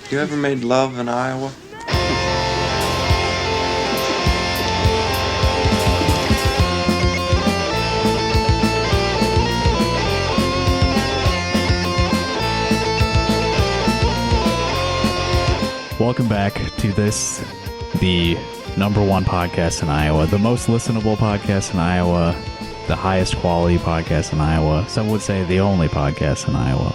You ever made love in Iowa? Welcome back to this, the number one podcast in Iowa, the most listenable podcast in Iowa, the highest quality podcast in Iowa. Some would say the only podcast in Iowa.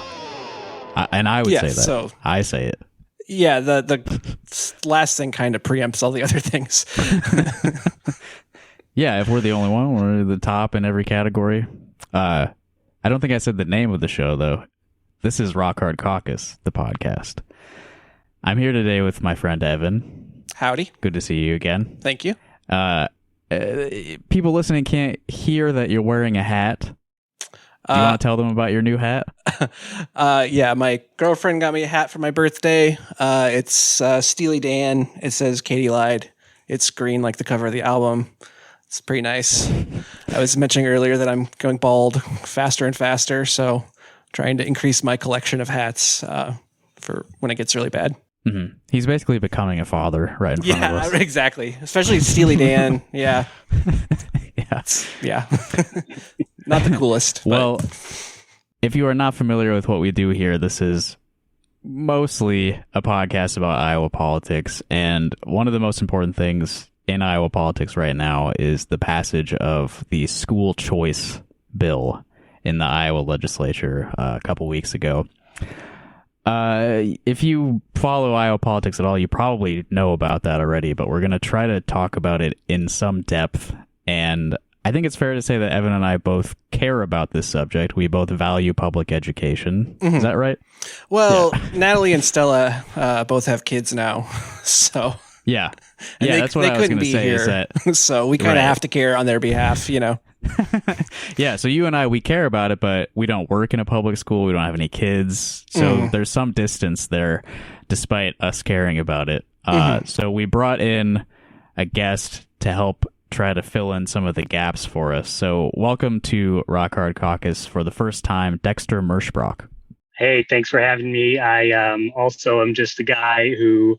I would say that. So, I say it. Yeah, the last thing kind of preempts all the other things. Yeah, if we're the only one, we're the top in every category. I don't think I said the name of the show, though. This is Rock Hard Caucus, the podcast. I'm here today with my friend Evan. Howdy. Good to see you again. Thank you. People listening can't hear that you're wearing a hat. Do you want to tell them about your new hat? Yeah, my girlfriend got me a hat for my birthday. It's Steely Dan. It says Katie lied. It's green like the cover of the album. It's pretty nice. I was mentioning earlier that I'm going bald faster and faster, so trying to increase my collection of hats for when it gets really bad. Mm-hmm. He's basically becoming a father right in front of us. Yeah, exactly. Especially Steely Dan. Yeah. Yeah. Not the coolest. But. Well, if you are not familiar with what we do here, this is mostly a podcast about Iowa politics. And one of the most important things in Iowa politics right now is the passage of the school choice bill in the Iowa legislature a couple weeks ago. If you follow Iowa politics at all, you probably know about that already, but we're going to try to talk about it in some depth. And I think it's fair to say that Evan and I both care about this subject. We both value public education. Mm-hmm. Is that right? Well, yeah. Natalie and Stella both have kids now, so yeah, that's what I was going to say. Is that, so we kind of have to care on their behalf, you know. Yeah, so you and I, we care about it, but we don't work in a public school. We don't have any kids. So there's some distance there, despite us caring about it. So we brought in a guest to help try to fill in some of the gaps for us. So welcome to Rock Hard Caucus for the first time, Dexter Merschbrock. Hey, thanks for having me. I also am just a guy who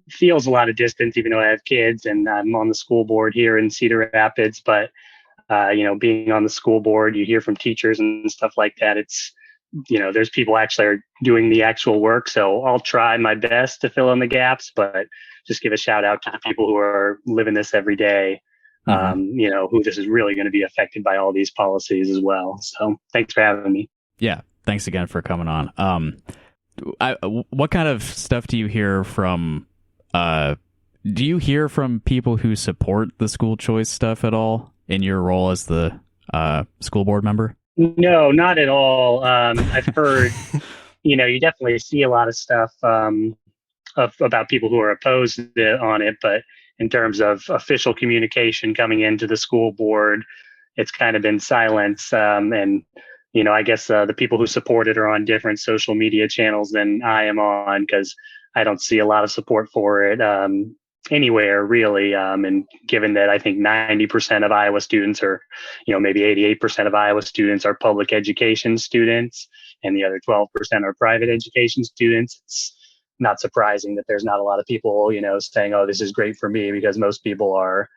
feels a lot of distance, even though I have kids, and I'm on the school board here in Cedar Rapids, but being on the school board, you hear from teachers and stuff like that. It's, there's people actually are doing the actual work. So I'll try my best to fill in the gaps, but just give a shout out to the people who are living this every day, who this is really going to be affected by all these policies as well. So thanks for having me. Yeah. Thanks again for coming on. What kind of stuff do you hear from, do you hear from people who support the school choice stuff at all in your role as the school board member? No, not at all. I've heard, you definitely see a lot of stuff about people who are opposed on it, but in terms of official communication coming into the school board, it's kind of been silence. And I guess the people who support it are on different social media channels than I am on, because I don't see a lot of support for it anywhere really. And given that I think 90% of Iowa students or, maybe 88% of Iowa students are public education students and the other 12% are private education students, it's not surprising that there's not a lot of people, saying, oh, this is great for me, because most people are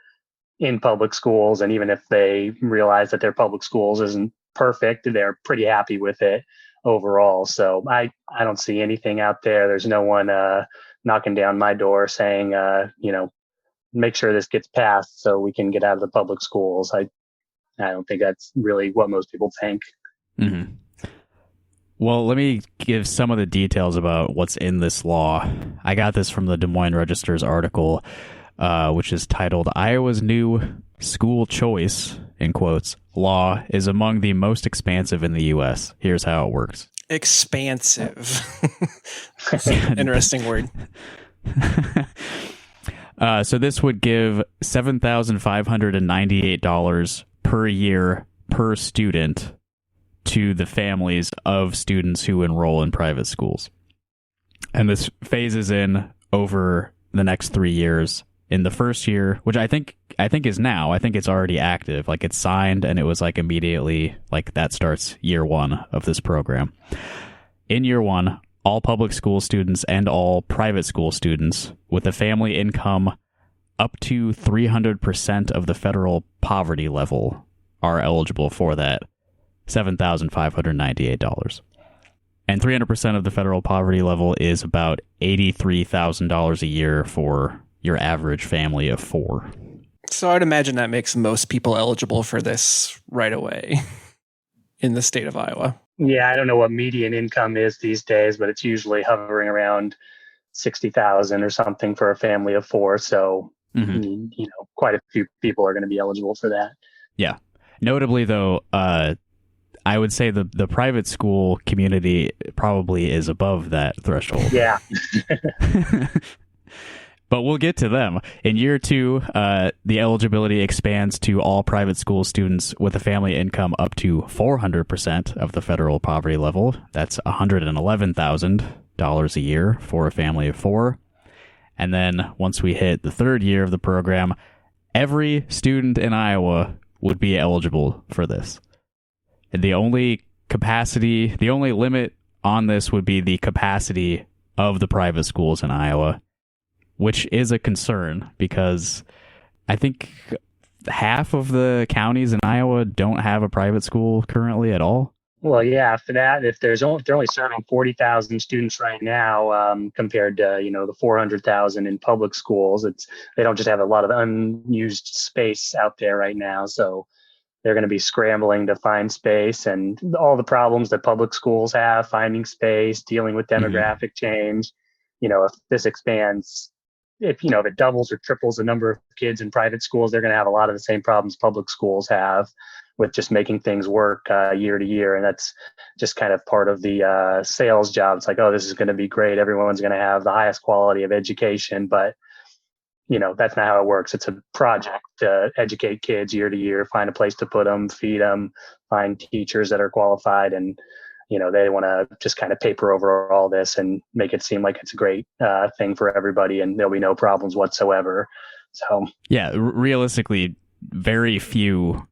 in public schools. And even if they realize that their public schools isn't perfect, they're pretty happy with it overall. So I don't see anything out there. There's no one knocking down my door saying, make sure this gets passed so we can get out of the public schools. I don't think that's really what most people think. Mm-hmm. Well, let me give some of the details about what's in this law. I got this from the Des Moines Register's article, which is titled "Iowa's New School Choice," in quotes, law is among the most expansive in the U.S. Here's how it works. Expansive. Interesting word. So this would give $7,598 per year per student to the families of students who enroll in private schools. And this phases in over the next 3 years in the first year, which I think is now. I think it's already active. Like it's signed, and it was like immediately like that starts year one of this program. In year one, all public school students and all private school students with a family income up to 300% of the federal poverty level are eligible for that $7,598. And 300% of the federal poverty level is about $83,000 a year for your average family of four. So I'd imagine that makes most people eligible for this right away in the state of Iowa. Yeah, I don't know what median income is these days, but it's usually hovering around 60,000 or something for a family of four. So, quite a few people are going to be eligible for that. Yeah. Notably, though, I would say the private school community probably is above that threshold. Yeah. But we'll get to them. In year two, the eligibility expands to all private school students with a family income up to 400% of the federal poverty level. That's $111,000 a year for a family of four. And then once we hit the third year of the program, every student in Iowa would be eligible for this. The only limit on this would be the capacity of the private schools in Iowa, which is a concern because I think half of the counties in Iowa don't have a private school currently at all. Well, yeah, for that, if they're only serving 40,000 students right now, compared to, the 400,000 in public schools, they don't just have a lot of unused space out there right now. So they're going to be scrambling to find space, and all the problems that public schools have, finding space, dealing with demographic change. If this expands, if it doubles or triples the number of kids in private schools, they're going to have a lot of the same problems public schools have with just making things work year to year. And that's just kind of part of the sales job. It's like, oh, this is going to be great. Everyone's going to have the highest quality of education. But, that's not how it works. It's a project to educate kids year to year, find a place to put them, feed them, find teachers that are qualified. And, they want to just kind of paper over all this and make it seem like it's a great thing for everybody and there'll be no problems whatsoever. So, yeah, realistically, very few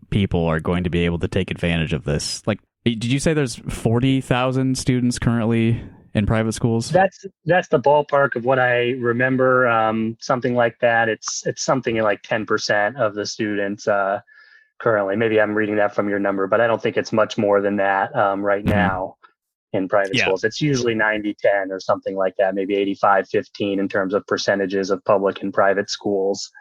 people are going to be able to take advantage of this. Like, did you say there's 40,000 students currently in private schools? That's the ballpark of what I remember. Something like that. It's something like 10% of the students currently. Maybe I'm reading that from your number, but I don't think it's much more than that right now in private schools. It's usually 90-10 or something like that, maybe 85-15 in terms of percentages of public and private schools,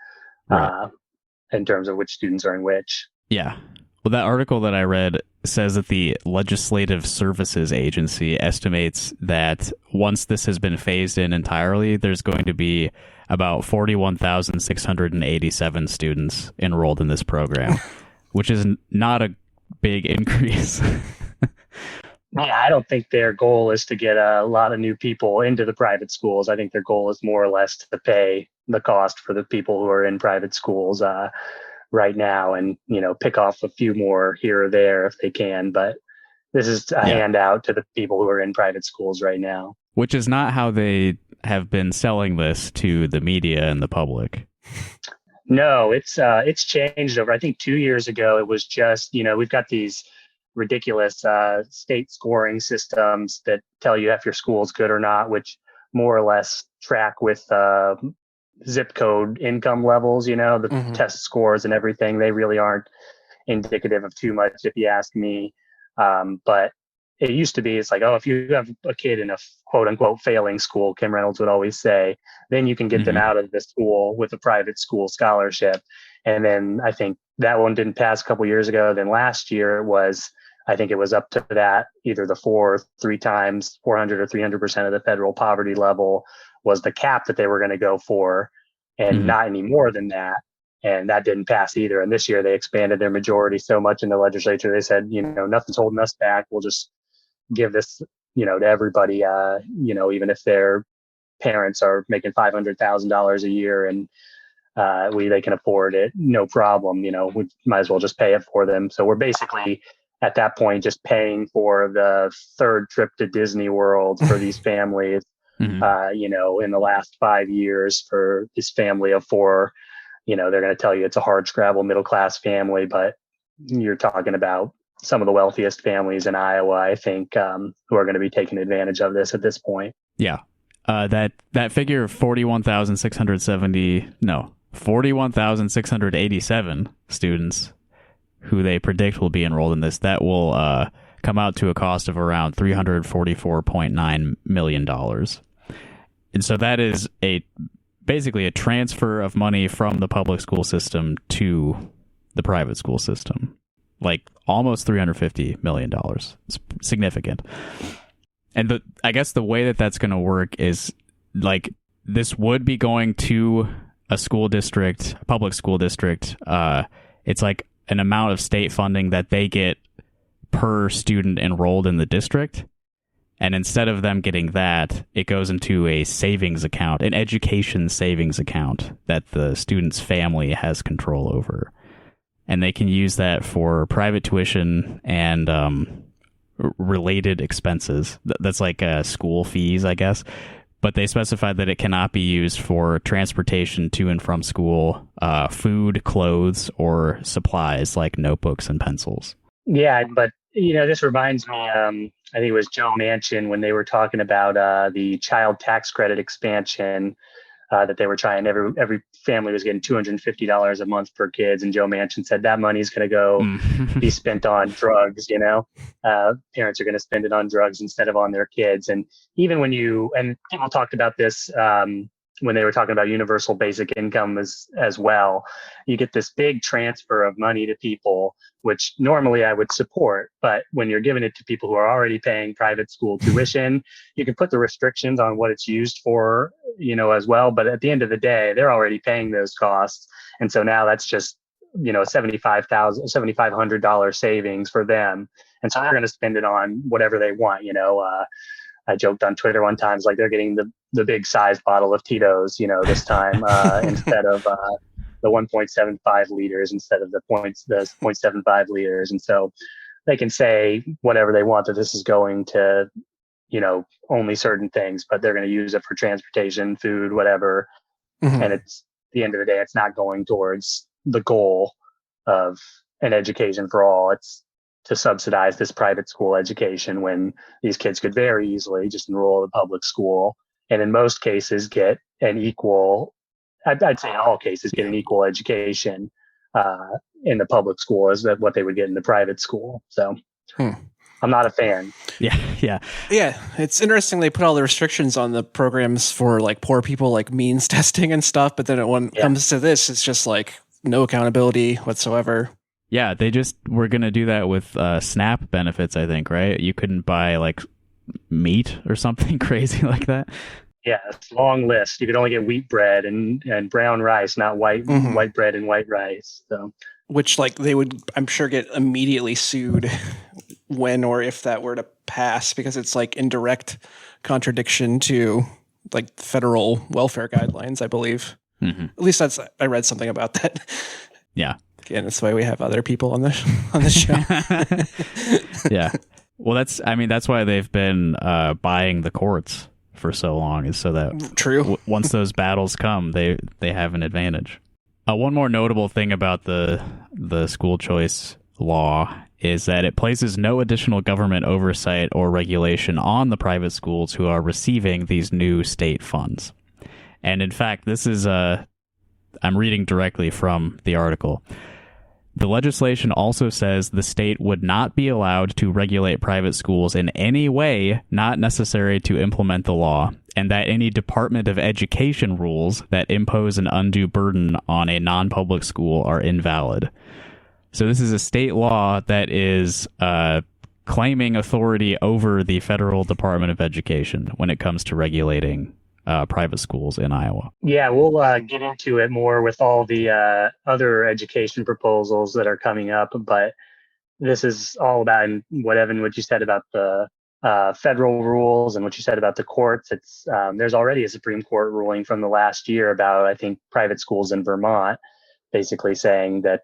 in terms of which students are in which. Yeah. Well, that article that I read says that the Legislative Services Agency estimates that once this has been phased in entirely, there's going to be about 41,687 students enrolled in this program, which is not a big increase. Yeah, I don't think their goal is to get a lot of new people into the private schools. I think their goal is more or less to pay the cost for the people who are in private schools right now and, pick off a few more here or there if they can. But this is a handout to the people who are in private schools right now. Which is not how they have been selling this to the media and the public. No, it's changed over. I think 2 years ago, it was just, we've got these ridiculous state scoring systems that tell you if your school's good or not, which more or less track with zip code income levels, the test scores and everything. They really aren't indicative of too much, if you ask me. But it used to be, it's like, oh, if you have a kid in a quote unquote failing school, Kim Reynolds would always say, then you can get them out of the school with a private school scholarship. And then I think that one didn't pass a couple years ago. Then last year it was up to that, either the 3 times 400 or 300% of the federal poverty level was the cap that they were going to go for, and not any more than that. And that didn't pass either. And this year they expanded their majority so much in the legislature. They said, nothing's holding us back. We'll just give this, to everybody, even if their parents are making $500,000 a year and they can afford it, no problem. We might as well just pay it for them. So we're basically at that point just paying for the third trip to Disney World for these families in the last 5 years for this family of four. They're going to tell you it's a hard scrabble middle class family, but you're talking about some of the wealthiest families in Iowa, I think, who are going to be taking advantage of this at this point. Yeah. That figure of 41,687 students who they predict will be enrolled in this, that will come out to a cost of around $344.9 million. And so that is basically a transfer of money from the public school system to the private school system, like almost $350 million. It's significant. And I guess the way that that's going to work is like this would be going to a school district, a public school district. It's like an amount of state funding that they get per student enrolled in the district. And instead of them getting that, it goes into a savings account, an education savings account that the student's family has control over. And they can use that for private tuition and related expenses. That's like school fees, I guess. But they specified that it cannot be used for transportation to and from school, food, clothes, or supplies like notebooks and pencils. Yeah, but this reminds me, I think it was Joe Manchin when they were talking about the child tax credit expansion, that they were trying. Every family was getting $250 a month per kids, and Joe Manchin said that money's going to go be spent on drugs. Parents are going to spend it on drugs instead of on their kids. And even and people talked about this when they were talking about universal basic income as well. You get this big transfer of money to people, which normally I would support. But when you're giving it to people who are already paying private school tuition, you can put the restrictions on what it's used for, as well. But at the end of the day, they're already paying those costs. And so now that's just, $7,500 savings for them. And so they're going to spend it on whatever they want. I joked on Twitter one time, it's like they're getting the big size bottle of Tito's, this time, instead of the 1.75 liters instead of the 0.75 liters. And so they can say whatever they want that this is going to, only certain things, but they're going to use it for transportation, food, whatever. Mm-hmm. And it's at the end of the day, it's not going towards the goal of an education for all. It's to subsidize this private school education when these kids could very easily just enroll in a public school. And in most cases get an equal, I'd say in all cases, get an equal education in the public school as what they would get in the private school. So I'm not a fan. Yeah. It's interesting. They put all the restrictions on the programs for like poor people, like means testing and stuff. But then when it comes to this, it's just like no accountability whatsoever. Yeah, they just were going to do that with SNAP benefits, I think, right? You couldn't buy like meat or something crazy like that. Yeah, it's a long list. You could only get wheat bread and brown rice, not white bread and white rice. So, which like they would, I'm sure, get immediately sued when or if that were to pass, because it's like in direct contradiction to like federal welfare guidelines, I believe. Mm-hmm. At least I read something about that. Yeah. Again, that's why we have other people on the show. Yeah. Well, that's why they've been buying the courts for so long, is so that once those battles come, they have an advantage. One more notable thing about the school choice law is that it places no additional government oversight or regulation on the private schools who are receiving these new state funds. And in fact, this is I'm reading directly from the article. The legislation also says the state would not be allowed to regulate private schools in any way not necessary to implement the law, and that any Department of Education rules that impose an undue burden on a non-public school are invalid. So this is a state law that is claiming authority over the federal Department of Education when it comes to regulating private schools in Iowa. Yeah, we'll get into it more with all the other education proposals that are coming up, but this is all about what you said about the federal rules and what you said about the courts. It's there's already a Supreme Court ruling from the last year about, I think, private schools in Vermont, basically saying that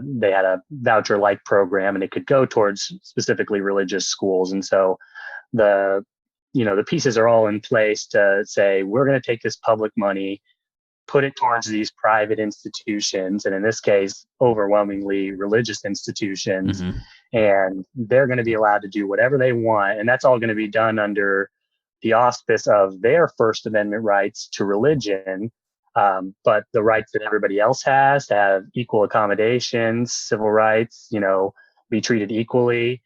they had a voucher-like program and it could go towards specifically religious schools. And so the the pieces are all in place to say, we're going to take this public money, put it towards these private institutions, and in this case, overwhelmingly religious institutions, and they're going to be allowed to do whatever they want. And that's all going to be done under the auspice of their First Amendment rights to religion, but the rights that everybody else has to have equal accommodations, civil rights, be treated equally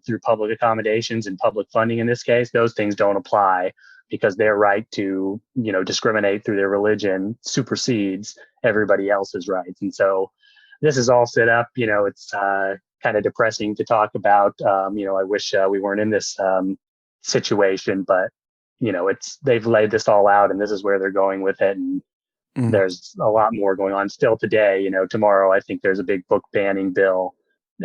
through public accommodations and public funding in this case, those things don't apply because their right to, discriminate through their religion supersedes everybody else's rights. And so this is all set up, it's kind of depressing to talk about. I wish we weren't in this situation, but they've laid this all out and this is where they're going with it. And there's a lot more going on still today. Tomorrow, I think there's a big book banning bill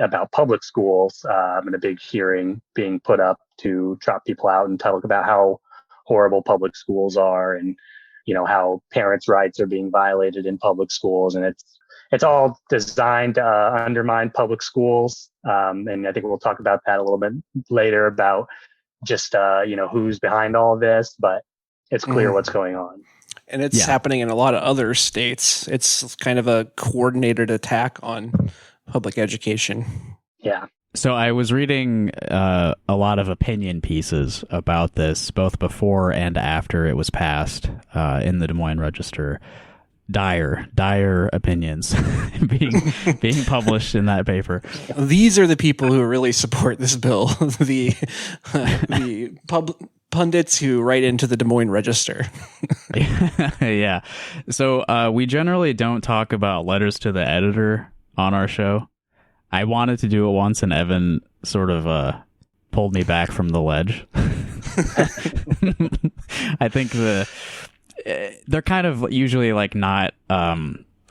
about public schools and a big hearing being put up to trot people out and talk about how horrible public schools are and, how parents' rights are being violated in public schools. And it's all designed to undermine public schools. And I think we'll talk about that a little bit later about just, who's behind all of this, but it's clear what's going on. And it's happening in a lot of other states. It's kind of a coordinated attack on public education. Yeah. So I was reading a lot of opinion pieces about this, both before and after it was passed in the Des Moines Register. Dire opinions being published in that paper. These are the people who really support this bill. The pundits who write into the Des Moines Register. Yeah. So we generally don't talk about letters to the editor on our show. I wanted to do it once, and Evan sort of pulled me back from the ledge. I think they're kind of usually like not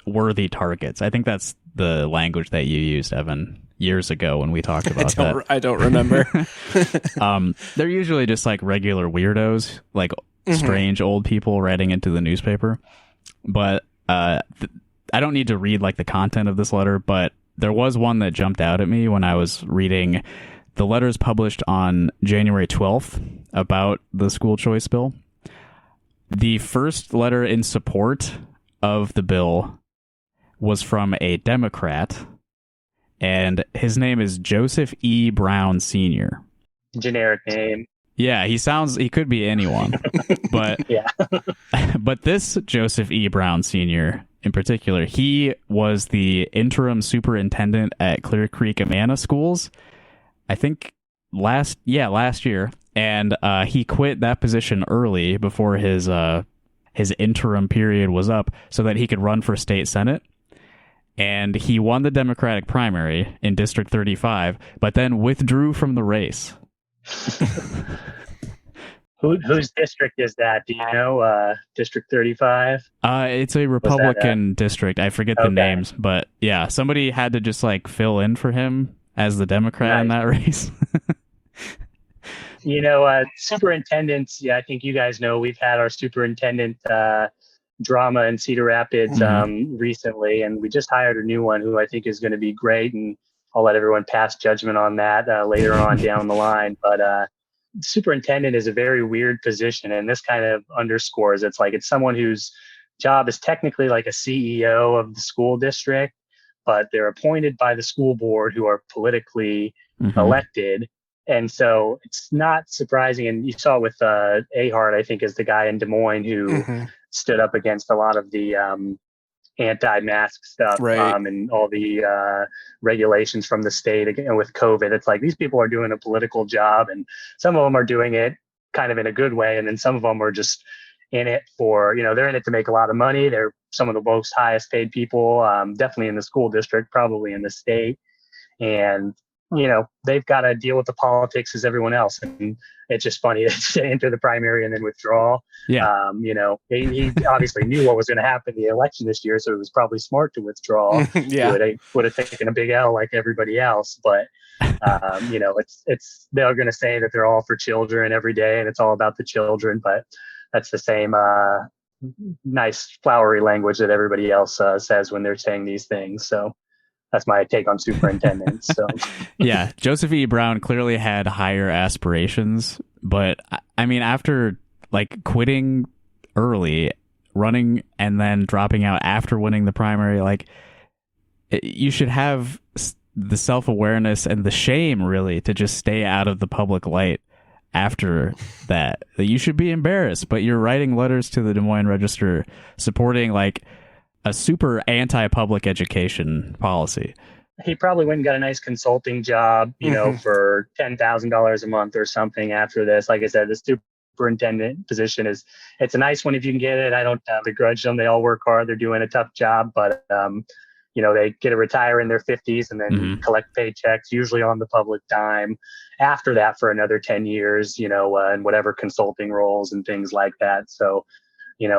worthy targets. I think that's the language that you used, Evan, years ago when we talked about that. I don't remember. They're usually just like regular weirdos, like strange old people writing into the newspaper. But I don't need to read like the content of this letter, but there was one that jumped out at me when I was reading the letters published on January 12th about the school choice bill. The first letter in support of the bill was from a Democrat, and his name is Joseph E. Brown Sr. Generic name. Yeah, he could be anyone. But but this Joseph E. Brown Sr. in particular, he was the interim superintendent at Clear Creek Amana schools, I think last year. And he quit that position early before his interim period was up so that he could run for state senate. And he won the Democratic primary in District 35, but then withdrew from the race. Whose district is that? Do you know? District 35? It's a Republican district. I forget the names, but yeah, somebody had to just like fill in for him as the Democrat in that race. Superintendents, I think you guys know we've had our superintendent drama in Cedar Rapids recently, and we just hired a new one who I think is going to be great, and I'll let everyone pass judgment on that later on down the line. But superintendent is a very weird position, and this kind of underscores it's someone whose job is technically like a CEO of the school district, but they're appointed by the school board who are politically elected. And so it's not surprising. And you saw with Ahart, I think, is the guy in Des Moines who stood up against a lot of the anti-mask stuff and all the regulations from the state with COVID. It's like these people are doing a political job, and some of them are doing it kind of in a good way. And then some of them are just in it for, they're in it to make a lot of money. They're some of the most highest paid people, definitely in the school district, probably in the state. And they've got to deal with the politics as everyone else. And it's just funny to enter the primary and then withdraw. Yeah. He obviously knew what was going to happen in the election this year, so it was probably smart to withdraw. He would have taken a big L like everybody else. But, they're going to say that they're all for children every day and it's all about the children. But that's the same nice flowery language that everybody else says when they're saying these things. So that's my take on superintendents. So yeah, Joseph E. Brown clearly had higher aspirations but I mean, after like quitting early, running, and then dropping out after winning the primary, like you should have the self-awareness and the shame really to just stay out of the public light after that. You should be embarrassed, but you're writing letters to the Des Moines Register supporting like a super anti-public education policy. He probably went and got a nice consulting job, for $10,000 a month or something after this. Like I said, the superintendent position it's a nice one if you can get it. I don't begrudge them. They all work hard. They're doing a tough job, but they get to retire in their 50s and then collect paychecks, usually on the public dime. After that, for another 10 years, and whatever consulting roles and things like that. So,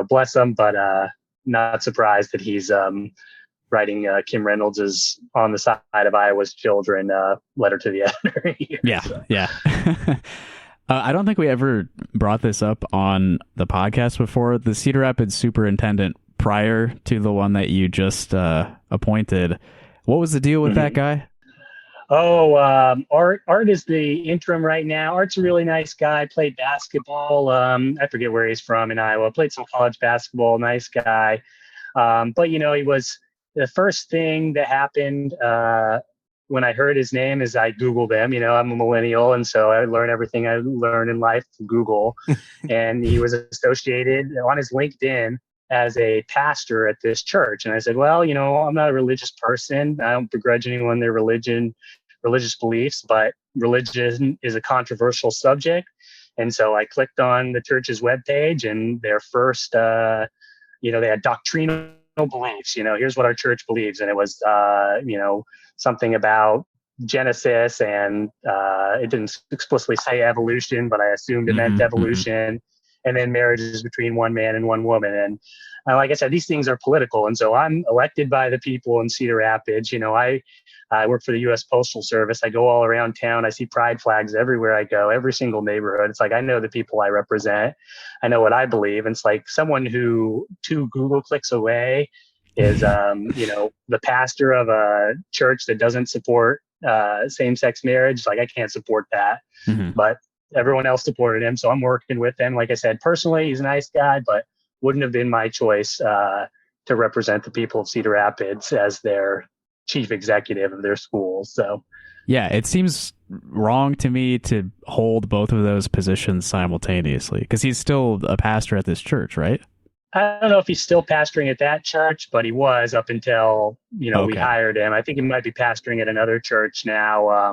bless them, but not surprised that he's writing Kim Reynolds' On the Side of Iowa's Children letter to the editor. Yeah. I don't think we ever brought this up on the podcast before. The Cedar Rapids superintendent prior to the one that you just appointed, what was the deal with that guy? Art is the interim right now. Art's a really nice guy, played basketball. I forget where he's from in Iowa, played some college basketball, nice guy. But he was, the first thing that happened when I heard his name is I Googled him. I'm a millennial, and so I learn everything I learn in life from Google. And he was associated on his LinkedIn as a pastor at this church. And I said, well, I'm not a religious person. I don't begrudge anyone their religious beliefs, but religion is a controversial subject. And so I clicked on the church's webpage, and their first, they had doctrinal beliefs. Here's what our church believes. And it was, something about Genesis, and it didn't explicitly say evolution, but I assumed it meant evolution. And then marriages between one man and one woman. And like I said, these things are political. And so I'm elected by the people in Cedar Rapids. I work for the U.S. Postal Service. I go all around town. I see pride flags everywhere I go, every single neighborhood. It's like, I know the people I represent. I know what I believe. And it's like someone who 2 Google clicks away is, the pastor of a church that doesn't support same-sex marriage. Like, I can't support that. But everyone else supported him, so I'm working with him. Like I said, personally, he's a nice guy, but wouldn't have been my choice to represent the people of Cedar Rapids as their chief executive of their school. So, yeah, it seems wrong to me to hold both of those positions simultaneously, because he's still a pastor at this church, right? I don't know if he's still pastoring at that church, but he was up until, we hired him. I think he might be pastoring at another church now,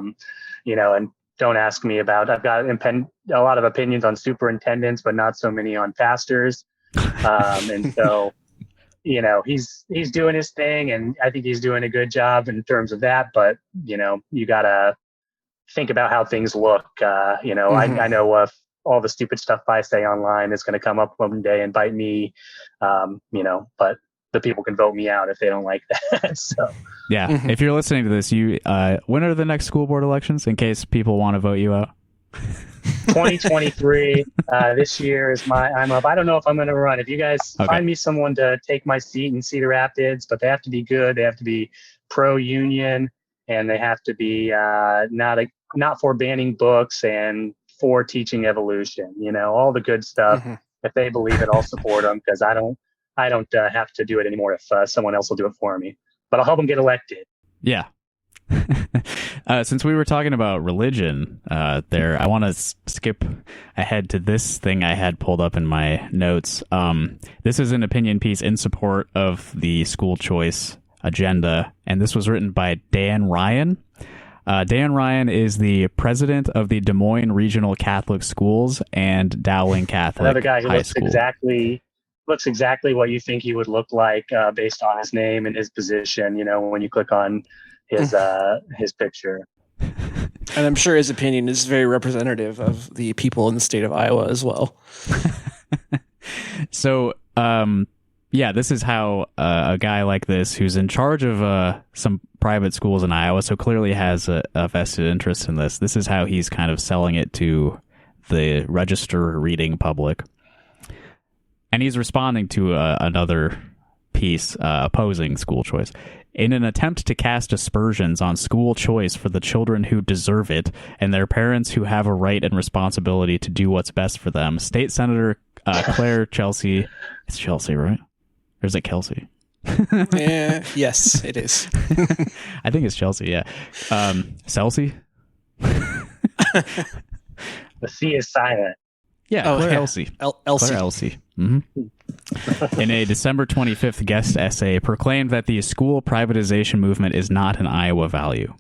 and don't ask me about, I've got a lot of opinions on superintendents, but not so many on pastors. And so, he's doing his thing, and I think he's doing a good job in terms of that. But, you got to think about how things look. I know all the stupid stuff I say online is going to come up one day and bite me, but the people can vote me out if they don't like that. So, yeah, if you're listening to this, when are the next school board elections, in case people want to vote you out? 2023. This year is I'm up. I don't know if I'm going to run. If you guys find me someone to take my seat in Cedar Rapids, but they have to be good. They have to be pro-union, and they have to be not for banning books and for teaching evolution. All the good stuff. If they believe it, I'll support them, because I don't have to do it anymore if someone else will do it for me. But I'll help them get elected. Yeah. Since we were talking about religion there, I want to skip ahead to this thing I had pulled up in my notes. This is an opinion piece in support of the school choice agenda, and this was written by Dan Ryan. Dan Ryan is the president of the Des Moines Regional Catholic Schools and Dowling Catholic Another guy who High looks School. Looks exactly what you think he would look like based on his name and his position, when you click on his picture. And I'm sure his opinion is very representative of the people in the state of Iowa as well. So, this is how a guy like this, who's in charge of some private schools in Iowa, so clearly has a vested interest in this. This is how he's kind of selling it to the register reading public. And he's responding to another piece opposing school choice. In an attempt to cast aspersions on school choice for the children who deserve it and their parents who have a right and responsibility to do what's best for them, State Senator Claire Chelsea, it's Chelsea, right? Or is it Kelsey? Yes, it is. I think it's Chelsea, yeah. Chelsea? The C is silent. Yeah, Claire Elsie. Elsie. Claire Elsie. Mm-hmm. In a December 25th guest essay, proclaimed that the school privatization movement is not an Iowa value.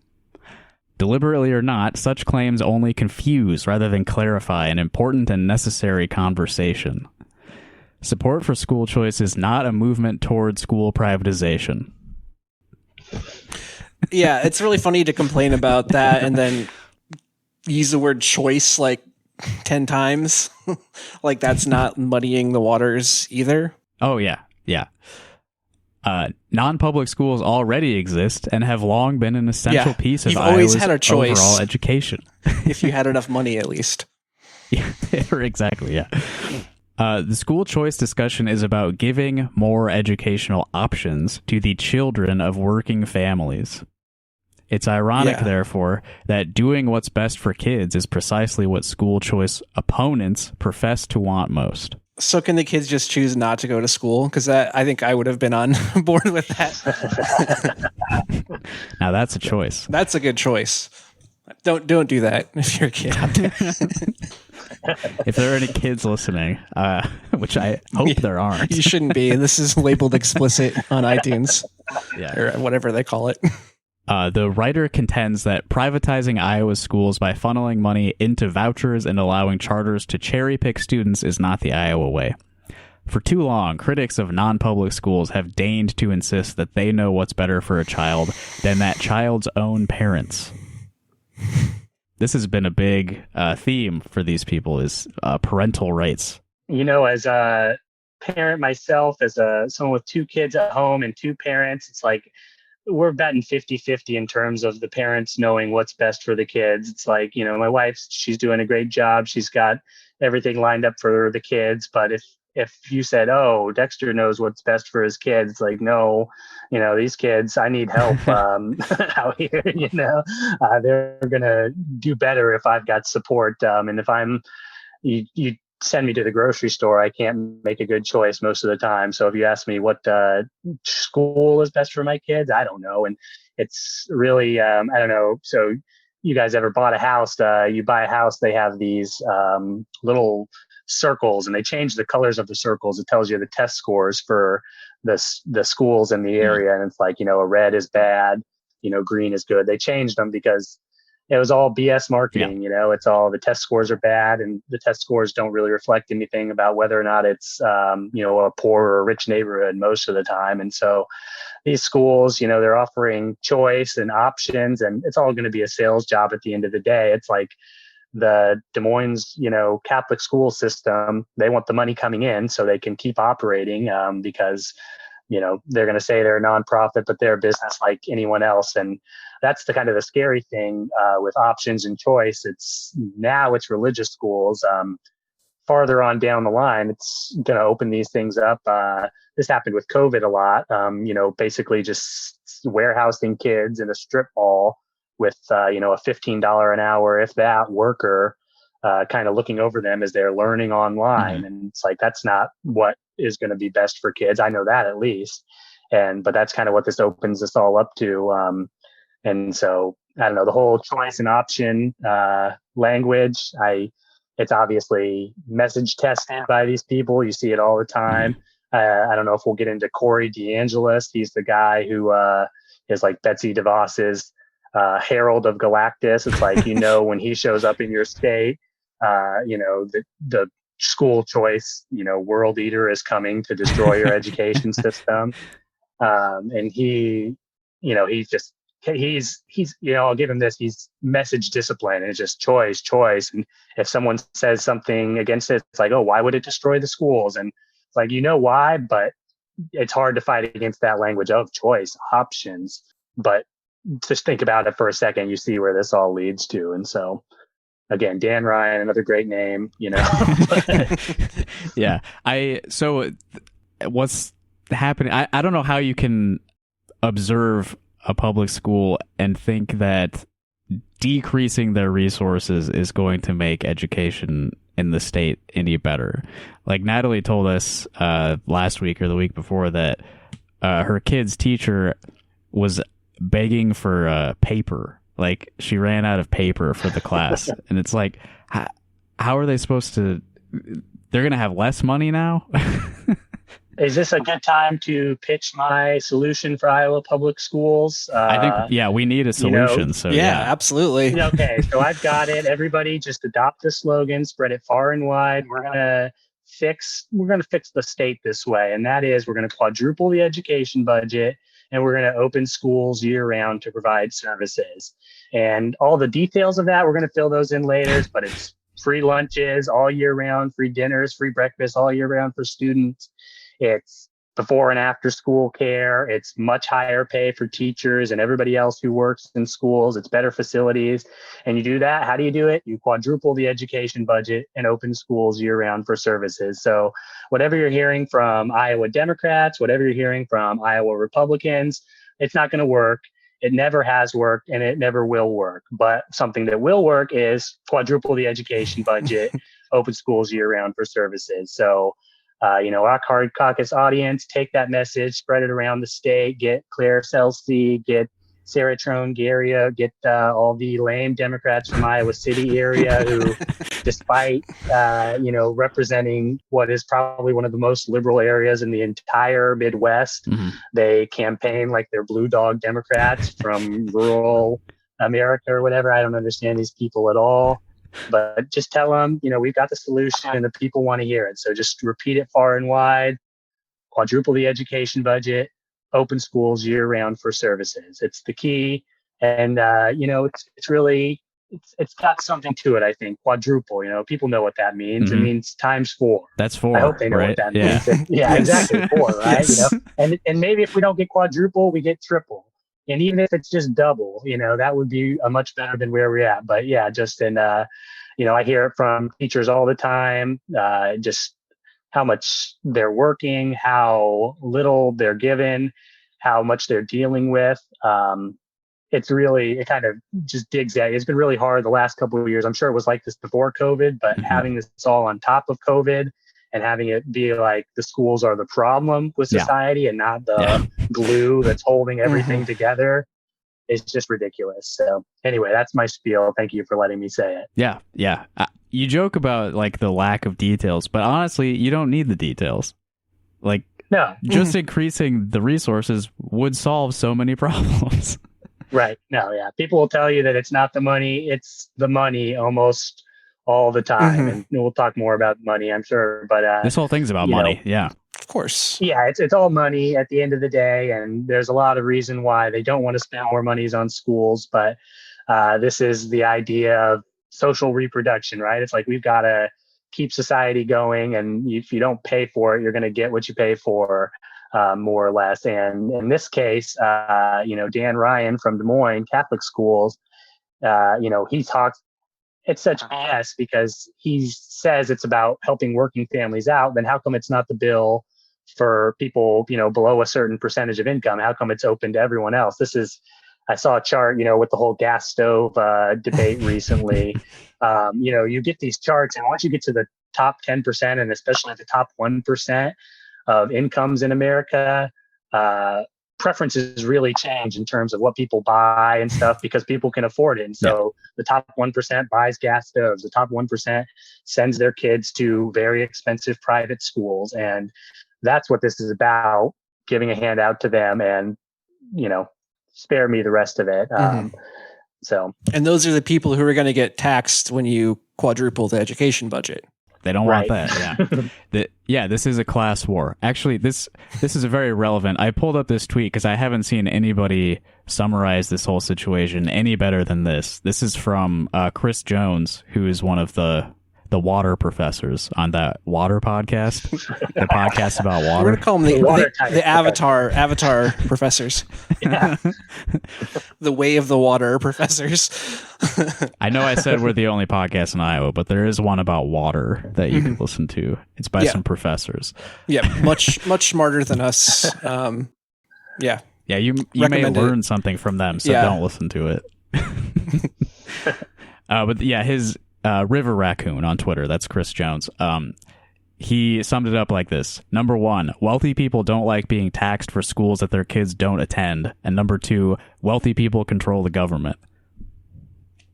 Deliberately or not, such claims only confuse rather than clarify an important and necessary conversation. Support for school choice is not a movement toward school privatization. Yeah, it's really funny to complain about that and then use the word choice like 10 times. Like that's not muddying the waters either. Oh, yeah. Yeah. Non-public schools already exist and have long been an essential piece of always Iowa's had a choice. overall education. If you had enough money, at least. Yeah, exactly, yeah. The school choice discussion is about giving more educational options to the children of working families. It's ironic, therefore, that doing what's best for kids is precisely what school choice opponents profess to want most. So can the kids just choose not to go to school? Because I think I would have been on board with that. Now that's a choice. That's a good choice. Don't do that if you're a kid out there. If there are any kids listening, which I hope there aren't. You shouldn't be. This is labeled explicit on iTunes. Yeah. Or whatever they call it. The writer contends that privatizing Iowa's schools by funneling money into vouchers and allowing charters to cherry-pick students is not the Iowa way. For too long, critics of non-public schools have deigned to insist that they know what's better for a child than that child's own parents. This has been a big theme for these people, is parental rights. You know, as a parent myself, as someone with two kids at home and two parents, it's like we're betting 50-50 in terms of the parents knowing what's best for the kids. It's like, you know, my wife, she's doing a great job. She's got everything lined up for the kids. But if you said, oh, Dexter knows what's best for his kids, it's like, no, you know, these kids, I need help out here, you know, they're going to do better if I've got support. And if you send me to the grocery store, I can't make a good choice most of the time. So if you ask me what school is best for my kids, I don't know. And it's really, I don't know. So you guys ever bought a house? You buy a house, they have these little circles, and they change the colors of the circles. It tells you the test scores for the schools in the area. And it's like, you know, a red is bad, you know, green is good. They changed them because it was all BS marketing. You know, it's all the test scores are bad, and the test scores don't really reflect anything about whether or not it's, you know, a poor or a rich neighborhood most of the time. And so these schools, you know, they're offering choice and options, and it's all going to be a sales job at the end of the day. It's like the Des Moines, you know, Catholic school system, they want the money coming in so they can keep operating because, you know, they're going to say they're a nonprofit, but they're a business like anyone else. And that's the kind of the scary thing with options and choice. It's religious schools. Farther on down the line, it's going to open these things up. This happened with COVID a lot, you know, basically just warehousing kids in a strip mall with, you know, a $15 an hour, if that, worker kind of looking over them as they're learning online. And it's like, that's not what is going to be best for kids. I know that at least. But that's kind of what this opens us all up to. And so, I don't know, the whole choice and option language, it's obviously message tested by these people. You see it all the time. I don't know if we'll get into Corey DeAngelis. He's the guy who is like Betsy DeVos's Herald of Galactus. It's like, you know, when he shows up in your state, you know, the school choice, you know, world eater is coming to destroy your education system. And he, you know, he's, you know, I'll give him this, he's message discipline, and it's just choice. And if someone says something against it, it's like, oh, why would it destroy the schools? And it's like, you know why, but it's hard to fight against that language of choice, options. But just think about it for a second, you see where this all leads to. And so, again, Dan Ryan, another great name, you know. Yeah. So what's happening. I don't know how you can observe a public school and think that decreasing their resources is going to make education in the state any better. Like Natalie told us last week or the week before that her kid's teacher was begging for paper. Like she ran out of paper for the class. And it's like, how are they supposed to... They're going to have less money now? Is this a good time to pitch my solution for Iowa public schools? I think, yeah, we need a solution. So yeah, absolutely. Okay, so I've got it. Everybody just adopt the slogan, spread it far and wide. We're gonna fix the state this way, and that is we're gonna quadruple the education budget, and we're gonna open schools year round to provide services. And all the details of that, we're gonna fill those in later, but it's free lunches all year round, free dinners, free breakfast all year round for students. It's before and after school care. It's much higher pay for teachers and everybody else who works in schools. It's better facilities. And you do that. How do you do it? You quadruple the education budget and open schools year round for services. So whatever you're hearing from Iowa Democrats, whatever you're hearing from Iowa Republicans, it's not going to work. It never has worked and it never will work. But something that will work is quadruple the education budget, open schools year round for services. So our Caucus audience, take that message, spread it around the state, get Claire Celsey, get Sarah Trone-Garia, get all the lame Democrats from Iowa City area who, despite, representing what is probably one of the most liberal areas in the entire Midwest, they campaign like they're blue dog Democrats from rural America or whatever. I don't understand these people at all. But just tell them, we've got the solution and the people want to hear it. So just repeat it far and wide, quadruple the education budget, open schools year round for services. It's the key. And, it's really, it's got something to it, I think. Quadruple, people know what that means. It means times 4. That's 4. I hope they know right? what that means. Yeah, exactly. 4, right? Yes. And maybe if we don't get quadruple, we get triple. And even if it's just double, that would be a much better than where we're at. But yeah, just I hear it from teachers all the time, just how much they're working, how little they're given, how much they're dealing with. It kind of just digs at you. It's been really hard the last couple of years. I'm sure it was like this before COVID, but having this all on top of COVID and having it be like the schools are the problem with society and not the glue that's holding everything together is just ridiculous. So anyway, that's my spiel. Thank you for letting me say it. Yeah. You joke about like the lack of details, but honestly, you don't need the details. Like, no, just increasing the resources would solve so many problems. Right. No, yeah. People will tell you that it's not the money, it's the money almost all the time. And we'll talk more about money, I'm sure. But this whole thing's about money. Yeah. Of course. Yeah, it's all money at the end of the day. And there's a lot of reason why they don't want to spend more monies on schools. But this is the idea of social reproduction, right? It's like we've got to keep society going. And if you don't pay for it, you're going to get what you pay for, more or less. And in this case, Dan Ryan from Des Moines Catholic Schools, he talks, it's such BS because he says it's about helping working families out. Then how come it's not the bill for people, below a certain percentage of income? How come it's open to everyone else? I saw a chart, with the whole gas stove debate recently. You get these charts, and once you get to the top 10% and especially the top 1% of incomes in America, preferences really change in terms of what people buy and stuff because people can afford it. And so the top 1% buys gas stoves. The top 1% sends their kids to very expensive private schools. And that's what this is about, giving a handout to them and, spare me the rest of it. And those are the people who are going to get taxed when you quadruple the education budget. They don't want that. Yeah. This is a class war. Actually, this is a very relevant. I pulled up this tweet because I haven't seen anybody summarize this whole situation any better than this. This is from Chris Jones, who is one of the the water professors on that water podcast, the podcast about We're water. gonna call them the Avatar professors. Yeah. The way of the water professors. I know I said we're the only podcast in Iowa, but there is one about water that you can listen to. It's by some professors. Yeah, much smarter than us. Yeah. Yeah, you may learn something from them, so don't listen to it. But yeah, his River Raccoon on Twitter, that's Chris Jones. He summed it up like this. Number 1, wealthy people don't like being taxed for schools that their kids don't attend. And number 2, wealthy people control the government.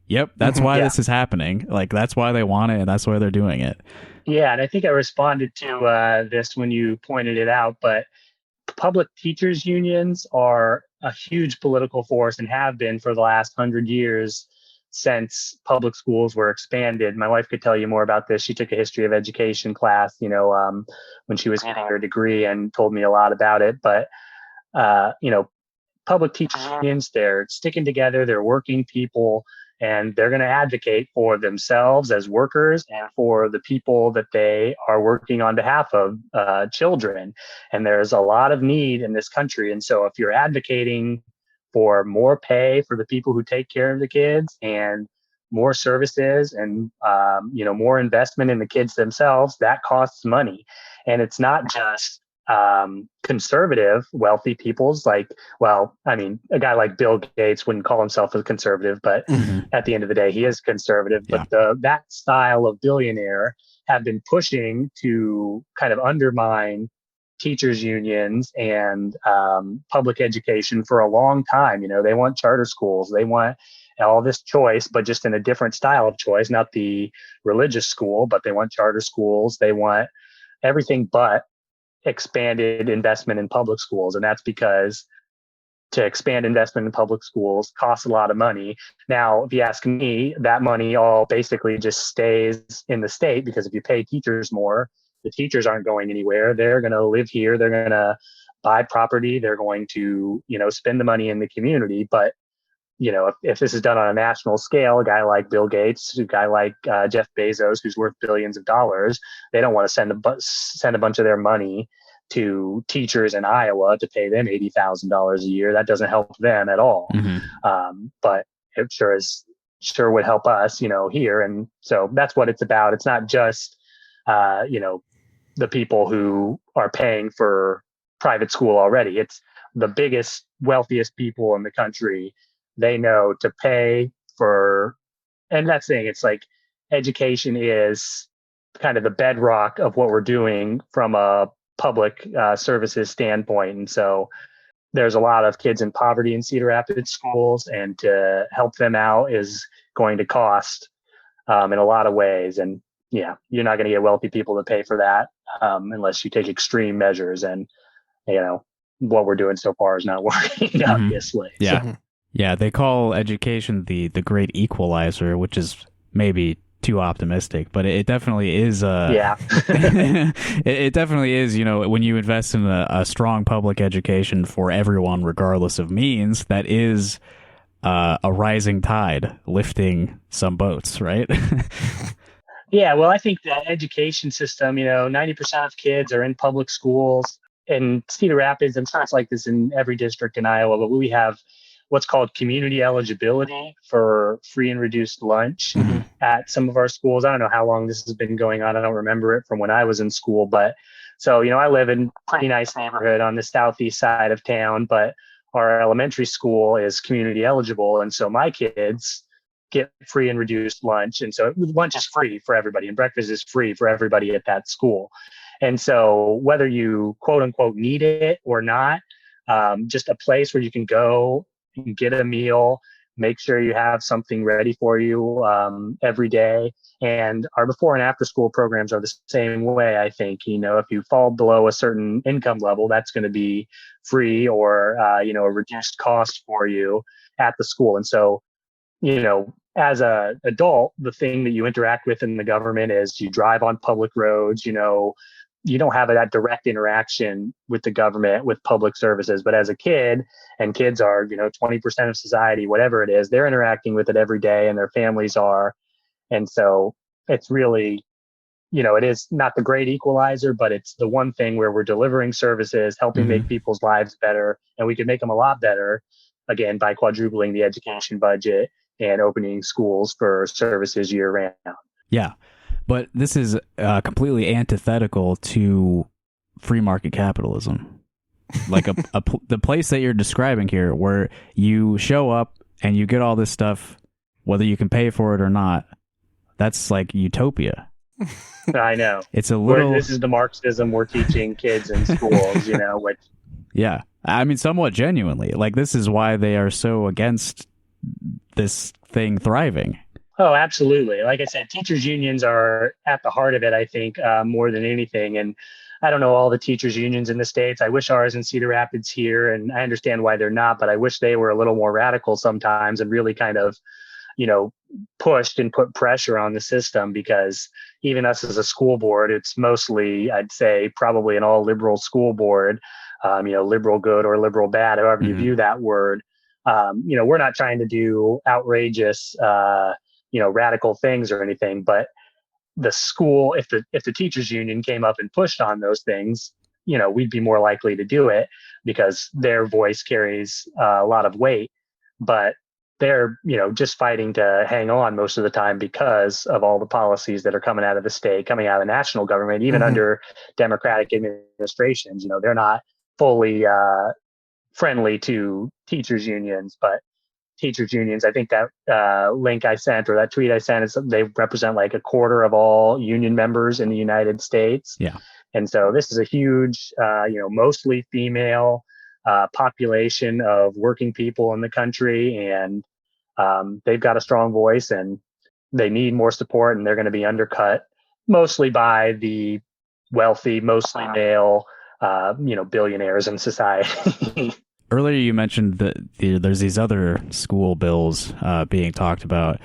Yep, that's why this is happening. Like, that's why they want it, and that's why they're doing it. Yeah, and I think I responded to this when you pointed it out, but public teachers unions are a huge political force and have been for the last 100 years since public schools were expanded. My wife could tell you more about this. She took a history of education class, when she was getting her degree, and told me a lot about it. But, public teachers unions, they're sticking together, they're working people, and they're going to advocate for themselves as workers and for the people that they are working on behalf of, children. And there's a lot of need in this country. And so if you're advocating for more pay for the people who take care of the kids, and more services, and more investment in the kids themselves, that costs money. And it's not just conservative wealthy people's, a guy like Bill Gates wouldn't call himself a conservative, but at the end of the day, he is conservative. But that style of billionaire have been pushing to kind of undermine teachers unions and public education for a long time. They want charter schools, they want all this choice, but just in a different style of choice, not the religious school, but they want charter schools. They want everything but expanded investment in public schools. And that's because to expand investment in public schools costs a lot of money. Now, if you ask me, that money all basically just stays in the state, because if you pay teachers more, the teachers aren't going anywhere. They're going to live here. They're going to buy property. They're going to, spend the money in the community. But, if this is done on a national scale, a guy like Bill Gates, a guy like Jeff Bezos, who's worth billions of dollars, they don't want to send a bunch of their money to teachers in Iowa to pay them $80,000 a year. That doesn't help them at all. But it sure would help us, here. And so that's what it's about. It's not just the people who are paying for private school already. It's the biggest, wealthiest people in the country. They know to pay for, and that's the thing. It's like education is kind of the bedrock of what we're doing from a public services standpoint. And so there's a lot of kids in poverty in Cedar Rapids schools, and to help them out is going to cost in a lot of ways. And yeah, you're not going to get wealthy people to pay for that unless you take extreme measures. And, what we're doing so far is not working, obviously. Yeah. So. Yeah. They call education the great equalizer, which is maybe too optimistic, but it definitely is. It definitely is. When you invest in a strong public education for everyone, regardless of means, that is a rising tide lifting some boats, right? Yeah, well, I think the education system, 90% of kids are in public schools. In Cedar Rapids, I'm sure it's like this in every district in Iowa, but we have what's called community eligibility for free and reduced lunch at some of our schools. I don't know how long this has been going on. I don't remember it from when I was in school. But so, I live in a pretty nice neighborhood on the southeast side of town, but our elementary school is community eligible. And so my kids get free and reduced lunch. And so lunch is free for everybody, and breakfast is free for everybody at that school. And so whether you quote unquote need it or not, just a place where you can go, you can get a meal, make sure you have something ready for you every day. And our before and after school programs are the same way, I think. If you fall below a certain income level, that's going to be free or, a reduced cost for you at the school. And so, as a adult, the thing that you interact with in the government is you drive on public roads, you don't have that direct interaction with the government, with public services. But as a kid, and kids are, 20% of society, whatever it is, they're interacting with it every day, and their families are. And so it's really, it is not the great equalizer, but it's the one thing where we're delivering services, helping make people's lives better, and we can make them a lot better, again, by quadrupling the education budget and opening schools for services year round. Yeah, but this is completely antithetical to free market capitalism. Like the place that you're describing here, where you show up and you get all this stuff, whether you can pay for it or not, that's like utopia. I know. It's a little. This is the Marxism we're teaching kids in schools, which. Yeah, I mean, somewhat genuinely. Like, this is why they are so against this thing thriving. Oh, absolutely. Like I said, teachers' unions are at the heart of it, I think, more than anything. And I don't know all the teachers' unions in the States. I wish ours in Cedar Rapids here, and I understand why they're not, but I wish they were a little more radical sometimes and really kind of, pushed and put pressure on the system, because even us as a school board, it's mostly, I'd say, probably an all liberal school board, liberal good or liberal bad, however you view that word. We're not trying to do outrageous, radical things or anything, but the school, if the teachers union came up and pushed on those things, we'd be more likely to do it because their voice carries a lot of weight. But they're, just fighting to hang on most of the time because of all the policies that are coming out of the state, coming out of the national government, even under Democratic administrations. They're not fully friendly to teachers unions, but teachers unions, I think that link I sent or that tweet I sent, is they represent like a quarter of all union members in the United States. Yeah. And so this is a huge, mostly female population of working people in the country, and they've got a strong voice and they need more support, and they're going to be undercut mostly by the wealthy, mostly male, billionaires in society. Earlier, you mentioned that there's these other school bills being talked about.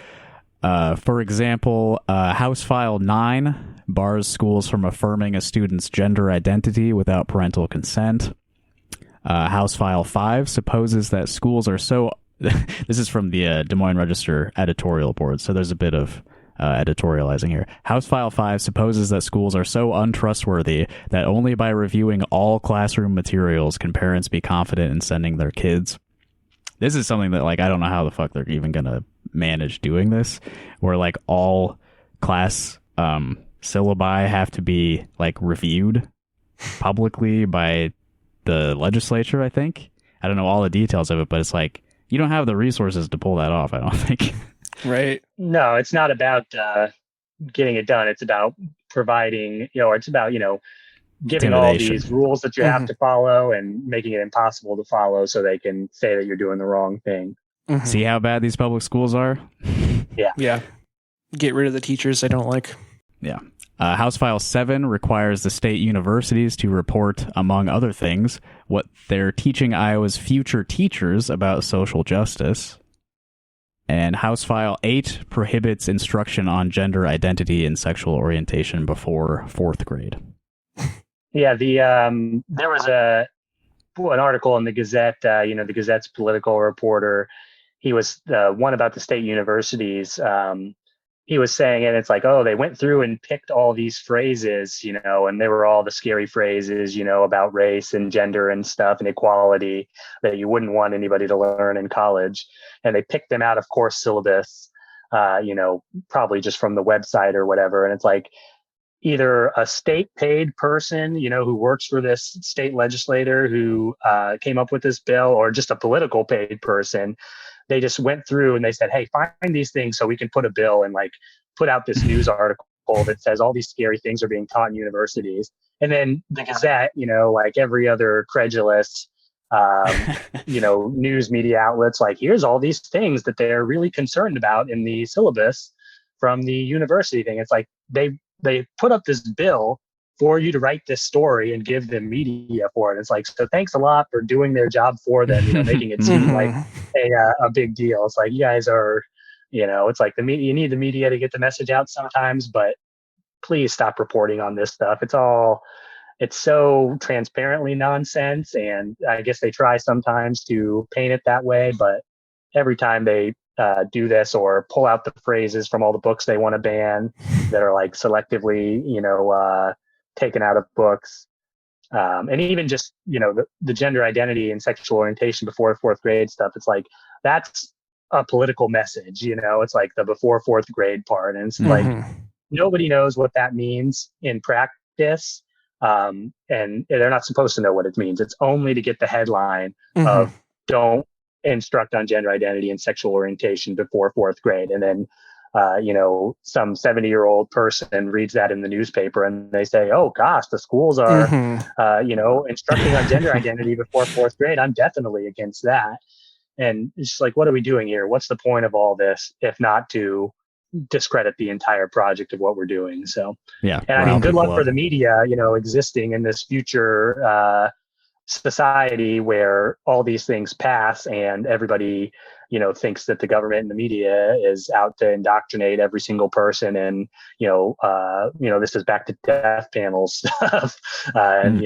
For example, House File 9 bars schools from affirming a student's gender identity without parental consent. House File 5 supposes that schools are so... This is from the Des Moines Register editorial board, so there's a bit of editorializing here. House File 5 supposes that schools are so untrustworthy that only by reviewing all classroom materials can parents be confident in sending their kids. This is something that, like, I don't know how the fuck they're even going to manage doing this, where, like, all class syllabi have to be, like, reviewed publicly by the legislature, I think. I don't know all the details of it, but it's like, you don't have the resources to pull that off, I don't think. Right. No, it's not about getting it done. It's about providing, it's about, giving all these rules that you have to follow and making it impossible to follow so they can say that you're doing the wrong thing. See how bad these public schools are? Yeah. Get rid of the teachers I don't like. Yeah. House File 7 requires the state universities to report, among other things, what they're teaching Iowa's future teachers about social justice. And House File 8 prohibits instruction on gender identity and sexual orientation before 4th grade. Yeah, there was an article in the Gazette, the Gazette's political reporter. He was one about the state universities. He was saying, and it's like, oh, they went through and picked all these phrases, and they were all the scary phrases, about race and gender and stuff and equality that you wouldn't want anybody to learn in college. And they picked them out of course syllabus, probably just from the website or whatever. And it's like either a state paid person, who works for this state legislator who came up with this bill, or just a political paid person. They just went through and they said, hey, find these things so we can put a bill and like put out this news article that says all these scary things are being taught in universities. And then the Gazette, like every other credulous, news media outlets, like, here's all these things that they're really concerned about in the syllabus from the university thing. It's like they put up this bill for you to write this story and give them media for it. It's like, so thanks a lot for doing their job for them, making it seem like a big deal. It's like, you guys are, it's like the media, you need the media to get the message out sometimes, but please stop reporting on this stuff. It's so transparently nonsense. And I guess they try sometimes to paint it that way, but every time they do this, or pull out the phrases from all the books they want to ban that are like selectively, taken out of books. And even just, the gender identity and sexual orientation before fourth grade stuff. It's like, that's a political message, it's like the before fourth grade part. And it's like, nobody knows what that means in practice. And they're not supposed to know what it means. It's only to get the headline of don't instruct on gender identity and sexual orientation before fourth grade. And then, some 70-year-old person reads that in the newspaper and they say, oh gosh, the schools are, instructing on gender identity before fourth grade. I'm definitely against that. And it's just like, what are we doing here? What's the point of all this, if not to discredit the entire project of what we're doing? So, yeah. And I mean, good luck for the media, existing in this future, society where all these things pass and everybody, thinks that the government and the media is out to indoctrinate every single person. And, this is back to death panel stuff and,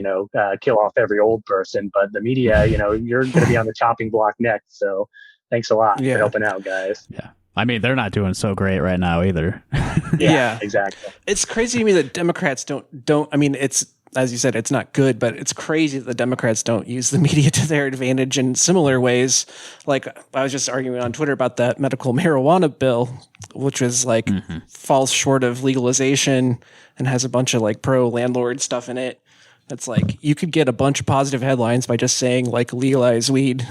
kill off every old person. But the media, you're going to be on the chopping block next. So thanks a lot for helping out, guys. Yeah. I mean, they're not doing so great right now either. Yeah, exactly. It's crazy to me that Democrats don't, I mean, it's, as you said, it's not good, but it's crazy that the Democrats don't use the media to their advantage in similar ways. Like, I was just arguing on Twitter about that medical marijuana bill, which was like falls short of legalization and has a bunch of like pro landlord stuff in it. It's like, you could get a bunch of positive headlines by just saying like legalize weed.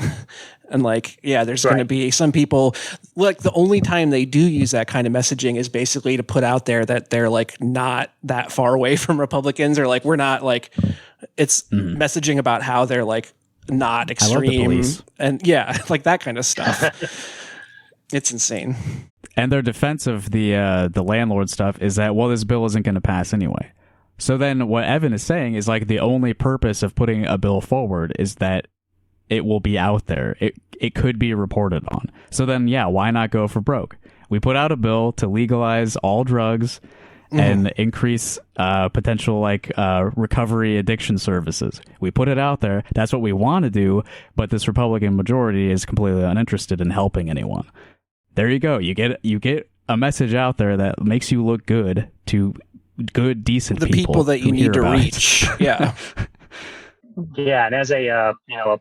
And like, yeah, there's going to be some people, like, the only time they do use that kind of messaging is basically to put out there that they're like not that far away from Republicans, or like, we're not like, it's messaging about how they're like not extreme. I love the police. And yeah, like that kind of stuff. It's insane. And their defense of the landlord stuff is that, well, this bill isn't going to pass anyway. So then what Evan is saying is like the only purpose of putting a bill forward is that it will be out there. It could be reported on. So then, yeah, why not go for broke? We put out a bill to legalize all drugs and increase potential like recovery addiction services. We put it out there. That's what we want to do. But this Republican majority is completely uninterested in helping anyone. There you go. You get a message out there that makes you look good to good, decent the people that you need to reach. Yeah. Yeah, and as a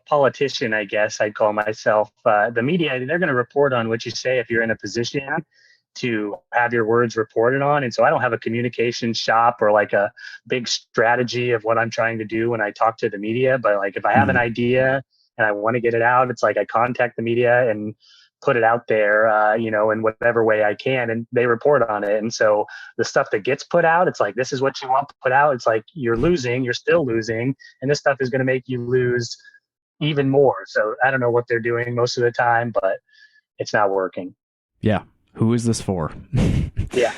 politician, I guess I'd call myself, the media, they're going to report on what you say if you're in a position to have your words reported on. And so I don't have a communication shop or like a big strategy of what I'm trying to do when I talk to the media. But like, if I have an idea and I want to get it out, it's like I contact the media and put it out there, in whatever way I can, and they report on it. And so the stuff that gets put out, it's like, this is what you want to put out. It's like, you're still losing. And this stuff is going to make you lose even more. So I don't know what they're doing most of the time, but it's not working. Yeah. Who is this for? Yeah.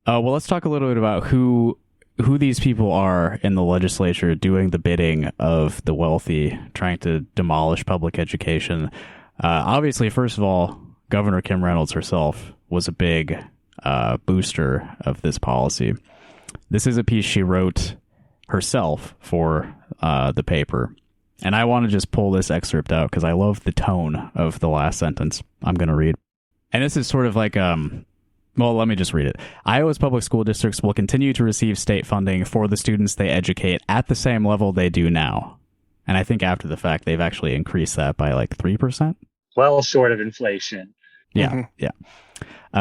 Well, let's talk a little bit about who these people are in the legislature doing the bidding of the wealthy, trying to demolish public education. Obviously, first of all, Governor Kim Reynolds herself was a big booster of this policy. This is a piece she wrote herself for the paper. And I want to just pull this excerpt out because I love the tone of the last sentence I'm going to read. And this is sort of like, well, let me just read it. Iowa's public school districts will continue to receive state funding for the students they educate at the same level they do now. And I think after the fact, they've actually increased that by like 3%. Well, short of inflation. Yeah, yeah.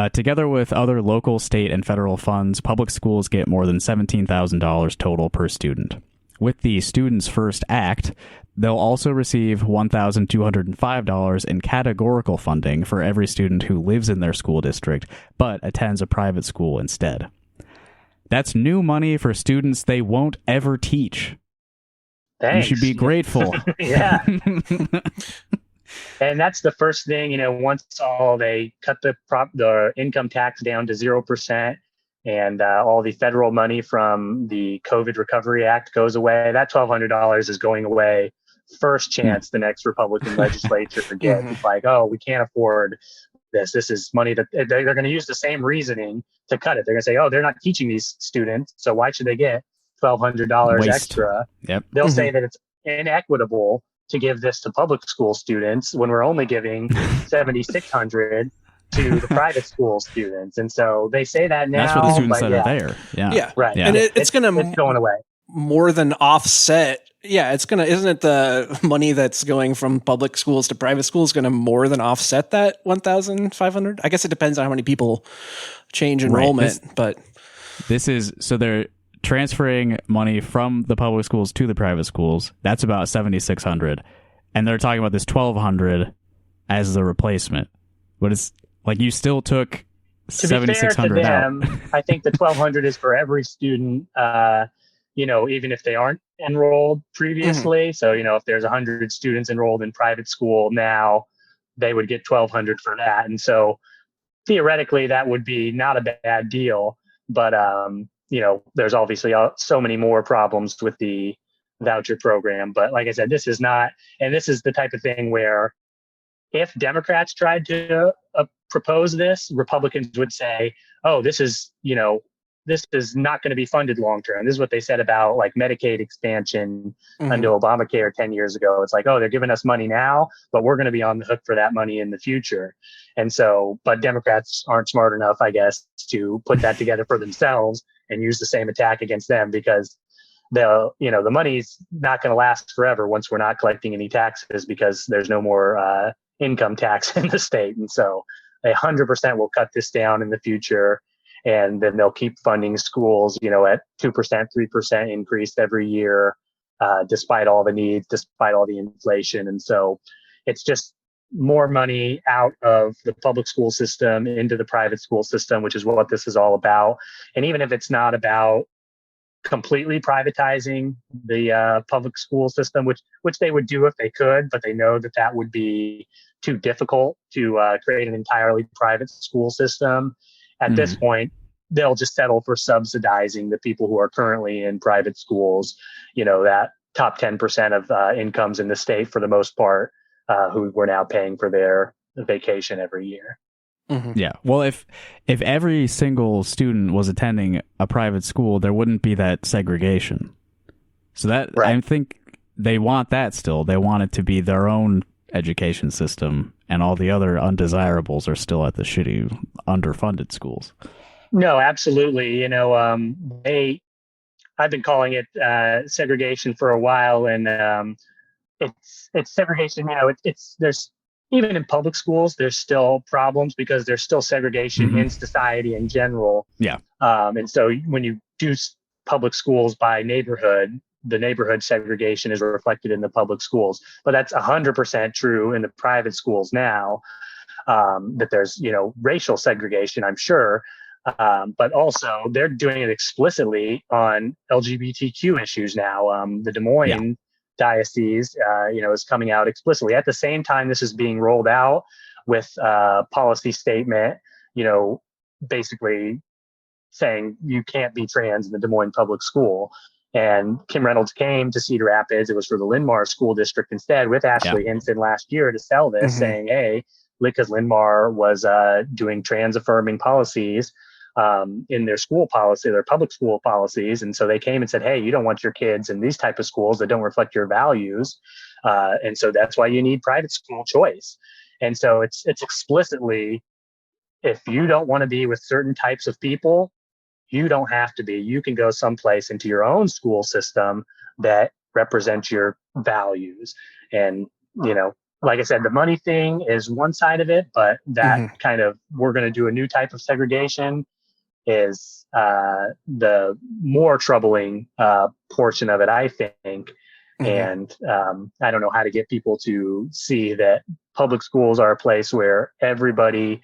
Together with other local, state, and federal funds, public schools get more than $17,000 total per student. With the Students First Act, they'll also receive $1,205 in categorical funding for every student who lives in their school district, but attends a private school instead. That's new money for students they won't ever teach. Thanks. You should be grateful. Yeah. And that's the first thing, once they cut the income tax down to 0%, and all the federal money from the COVID Recovery Act goes away, that $1,200 is going away first chance the next Republican legislature gets. It's like, oh, we can't afford this. This is money that they're going to use the same reasoning to cut it. They're going to say, oh, they're not teaching these students, so why should they get $1,200 extra? Yep. They'll say that it's inequitable to give this to public school students when we're only giving $7,600 to the private school students. And so they say that now. That's for the students but that are there. Yeah. Right. Yeah. And it's going it's going away. more than offset. Yeah, isn't it the money that's going from public schools to private schools going to more than offset that 1,500? I guess it depends on how many people change enrollment, but so they're transferring money from the public schools to the private schools. That's about 7,600, and they're talking about this 1,200 as the replacement. But it's like you still took 7,600 out. I think the 1,200 is for every student. Even if they aren't enrolled previously. So, if there's 100 students enrolled in private school now, they would get 1,200 for that. And so theoretically, that would be not a bad deal. But, there's obviously so many more problems with the voucher program. But like I said, this is the type of thing where if Democrats tried to propose this, Republicans would say, oh, this is not going to be funded long term. This is what they said about like Medicaid expansion under Obamacare 10 years ago. It's like, oh, they're giving us money now, but we're going to be on the hook for that money in the future. And so, but Democrats aren't smart enough, I guess, to put that together for themselves and use the same attack against them, because the money's not going to last forever once we're not collecting any taxes, because there's no more income tax in the state. And so 100% will cut this down in the future. And then they'll keep funding schools, at 2%, 3% increase every year, despite all the needs, despite all the inflation. And so it's just more money out of the public school system into the private school system, which is what this is all about. And even if it's not about completely privatizing the public school system, which they would do if they could, but they know that would be too difficult to create an entirely private school system. At this point, they'll just settle for subsidizing the people who are currently in private schools, that top 10% of incomes in the state for the most part, who we're now paying for their vacation every year. Yeah. Well, if every single student was attending a private school, there wouldn't be that segregation. So I think they want that still. They want it to be their own education system, and all the other undesirables are still at the shitty underfunded schools. No, absolutely. I've been calling it segregation for a while, and it's segregation. There's even in public schools, there's still problems because there's still segregation in society in general. Yeah. And so when you do public schools by neighborhood, the neighborhood segregation is reflected in the public schools. But that's 100% true in the private schools now, that there's, racial segregation, I'm sure. But also they're doing it explicitly on LGBTQ issues now. The Des Moines diocese, is coming out explicitly. At the same time this is being rolled out with a policy statement, basically saying you can't be trans in the Des Moines public school. And Kim Reynolds came to Cedar Rapids. It was for the Linn-Mar school district instead, with Ashley Hinson last year to sell this, saying, hey, because Linn-Mar was doing trans affirming policies in their school policy, their public school policies. And so they came and said, hey, you don't want your kids in these type of schools that don't reflect your values. And so that's why you need private school choice. And so it's explicitly, if you don't want to be with certain types of people, you don't have to be. You can go someplace into your own school system that represents your values. And, like I said, the money thing is one side of it, but that kind of, we're going to do a new type of segregation is the more troubling portion of it, I think. And I don't know how to get people to see that public schools are a place where everybody,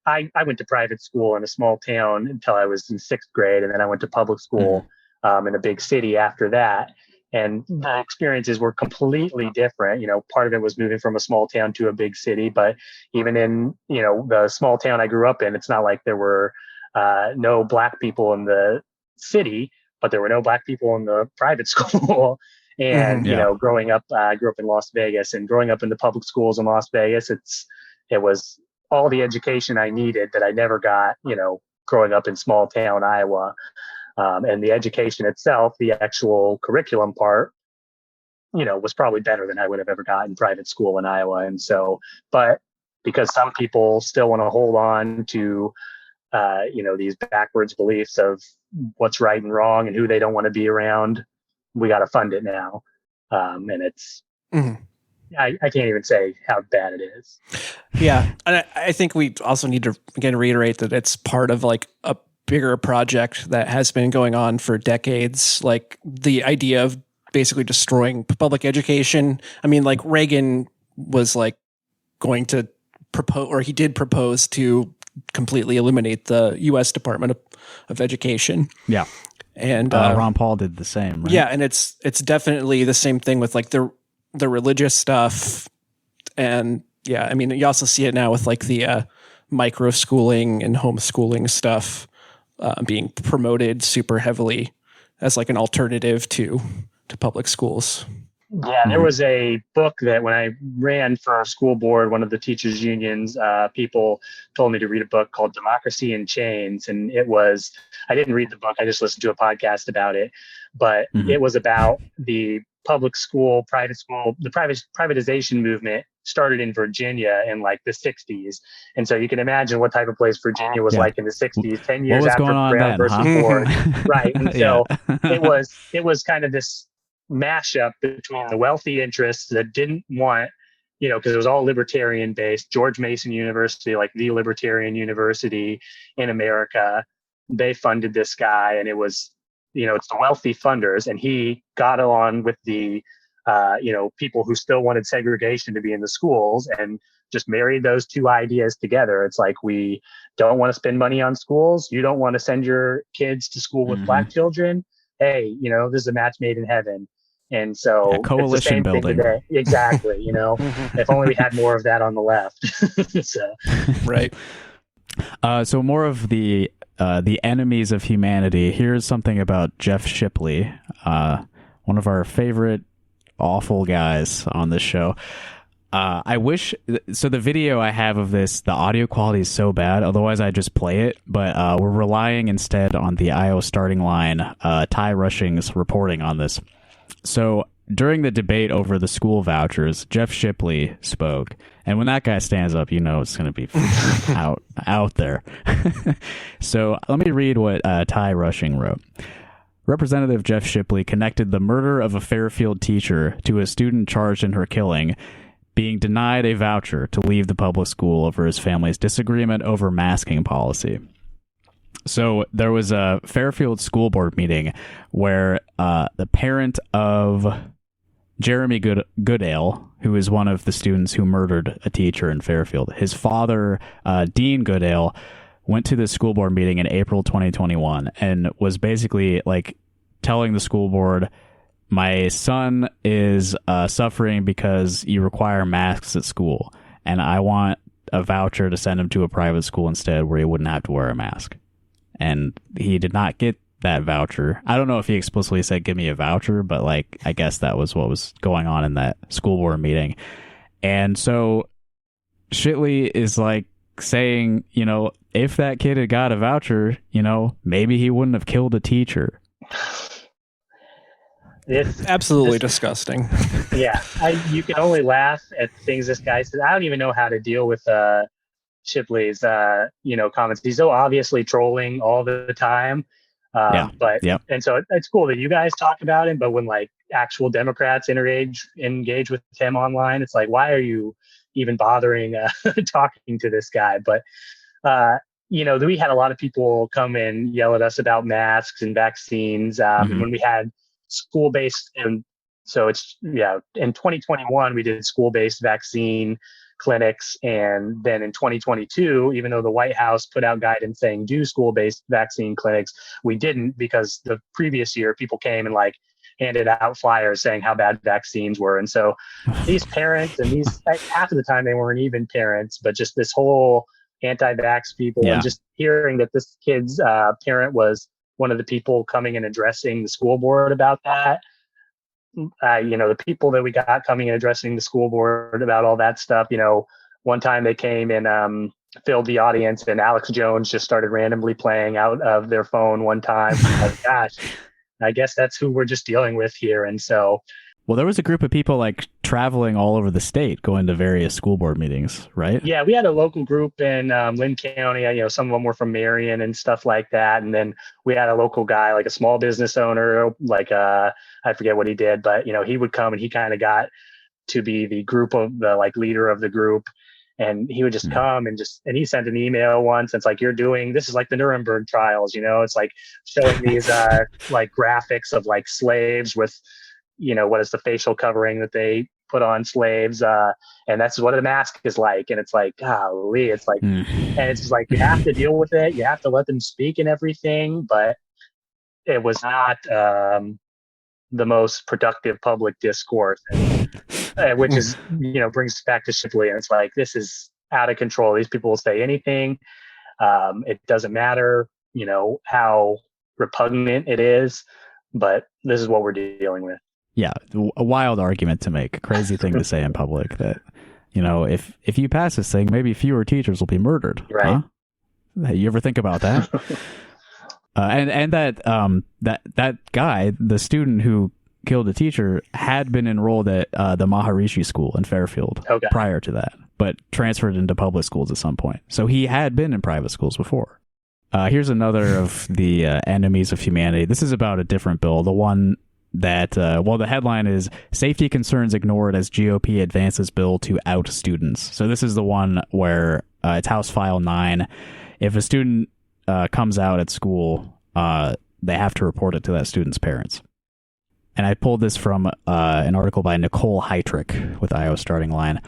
I went to private school in a small town until I was in 6th grade. And then I went to public school in a big city after that. And the experiences were completely different. Part of it was moving from a small town to a big city. But even in, the small town I grew up in, it's not like there were no Black people in the city, but there were no Black people in the private school. And, growing up, I grew up in Las Vegas, and growing up in the public schools in Las Vegas, it was all the education I needed that I never got, growing up in small town Iowa. And the education itself, the actual curriculum part, was probably better than I would have ever got in private school in Iowa. And so, but because some people still want to hold on to, these backwards beliefs of what's right and wrong and who they don't want to be around. We got to fund it now. And it's, I can't even say how bad it is. Yeah. And I think we also need to, again, reiterate that it's part of like a bigger project that has been going on for decades. Like the idea of basically destroying public education. I mean, like Reagan was like going to propose, or he did propose to completely eliminate the U.S. Department of Education. Yeah. And Ron Paul did the same, right? Yeah, and it's definitely the same thing with like the religious stuff. And yeah, I mean, you also see it now with like the micro schooling and homeschooling stuff being promoted super heavily as like an alternative to public schools. Yeah, there was a book that when I ran for our school board, one of the teachers' unions, people told me to read a book called Democracy in Chains. And I didn't read the book, I just listened to a podcast about it. But it was about the public school, the privatization movement started in Virginia in like the 60s. And so you can imagine what type of place Virginia was like in the 60s, 10 years after Brown versus Board. Right. And so it was kind of this mashup between the wealthy interests that didn't want, because it was all libertarian based. George Mason University, like the libertarian university in America, they funded this guy, and it was, it's the wealthy funders, and he got on with the, people who still wanted segregation to be in the schools, and just married those two ideas together. It's like, we don't want to spend money on schools. You don't want to send your kids to school with black children. Hey, this is a match made in heaven. And so coalition building. Exactly. If only we had more of that on the left. So. Right. So more of the enemies of humanity. Here's something about Jeff Shipley, one of our favorite awful guys on this show. I wish so. The video I have of this, the audio quality is so bad. Otherwise, I just play it. But we're relying instead on the IO starting line, Ty Rushing's reporting on this. So during the debate over the school vouchers, Jeff Shipley spoke, and when that guy stands up, it's going to be out there. So let me read what Ty Rushing wrote. Representative Jeff Shipley connected the murder of a Fairfield teacher to a student charged in her killing being denied a voucher to leave the public school over his family's disagreement over masking policy. So there was a Fairfield School Board meeting where the parent of Jeremy Goodale, who is one of the students who murdered a teacher in Fairfield, his father, Dean Goodale, went to the school board meeting in April 2021 and was basically like telling the school board, my son is suffering because you require masks at school, and I want a voucher to send him to a private school instead where he wouldn't have to wear a mask. And he did not get that voucher. I don't know if he explicitly said, give me a voucher, but like, I guess that was what was going on in that school board meeting. And so Shitley is like saying, if that kid had got a voucher, maybe he wouldn't have killed a teacher. It's absolutely disgusting. Yeah. You can only laugh at things this guy says. I don't even know how to deal with Shipley's comments. He's so obviously trolling all the time. And so it's cool that you guys talk about him, but when like actual Democrats engage with him online, it's like, why are you even bothering talking to this guy? But we had a lot of people come and yell at us about masks and vaccines when we had school-based, and so it's in 2021 we did school-based vaccine clinics, and then in 2022, even though the White House put out guidance saying do school-based vaccine clinics, we didn't, because the previous year people came and like handed out flyers saying how bad vaccines were. And so these parents, and these half of the time they weren't even parents, but just this whole anti-vax people, and just hearing that this kid's parent was one of the people coming and addressing the school board about that. The people that we got coming and addressing the school board about all that stuff, one time they came and filled the audience, and Alex Jones just started randomly playing out of their phone one time. Like, gosh, I guess that's who we're just dealing with here. And so, well, there was a group of people like traveling all over the state, going to various school board meetings, right? Yeah, we had a local group in Lynn County. Some of them were from Marion and stuff like that. And then we had a local guy, like a small business owner, like I forget what he did, but he would come and he kind of got to be the group of the like leader of the group. And he would just come and he sent an email once. And it's like, this is like the Nuremberg trials, it's like showing these like graphics of like slaves with, what is the facial covering that they put on slaves. And that's what a mask is like. And it's like, golly, it's like, and it's just like, you have to deal with it. You have to let them speak and everything. But it was not the most productive public discourse. And, which is, brings us back to Shipley. And it's like, this is out of control. These people will say anything. It doesn't matter, how repugnant it is, but this is what we're dealing with. Yeah, a wild argument to make, a crazy thing to say in public that, if you pass this thing, maybe fewer teachers will be murdered. Right. Huh? You ever think about that? And that guy, the student who killed a teacher, had been enrolled at the Maharishi School in Fairfield prior to that, but transferred into public schools at some point. So he had been in private schools before. Here's another of the enemies of humanity. This is about a different bill. The one that, the headline is Safety Concerns Ignored as GOP Advances Bill to Out Students. So this is the one where it's House File 9. If a student comes out at school, they have to report it to that student's parents. And I pulled this from an article by Nicole Heitrick with Iowa Starting Line.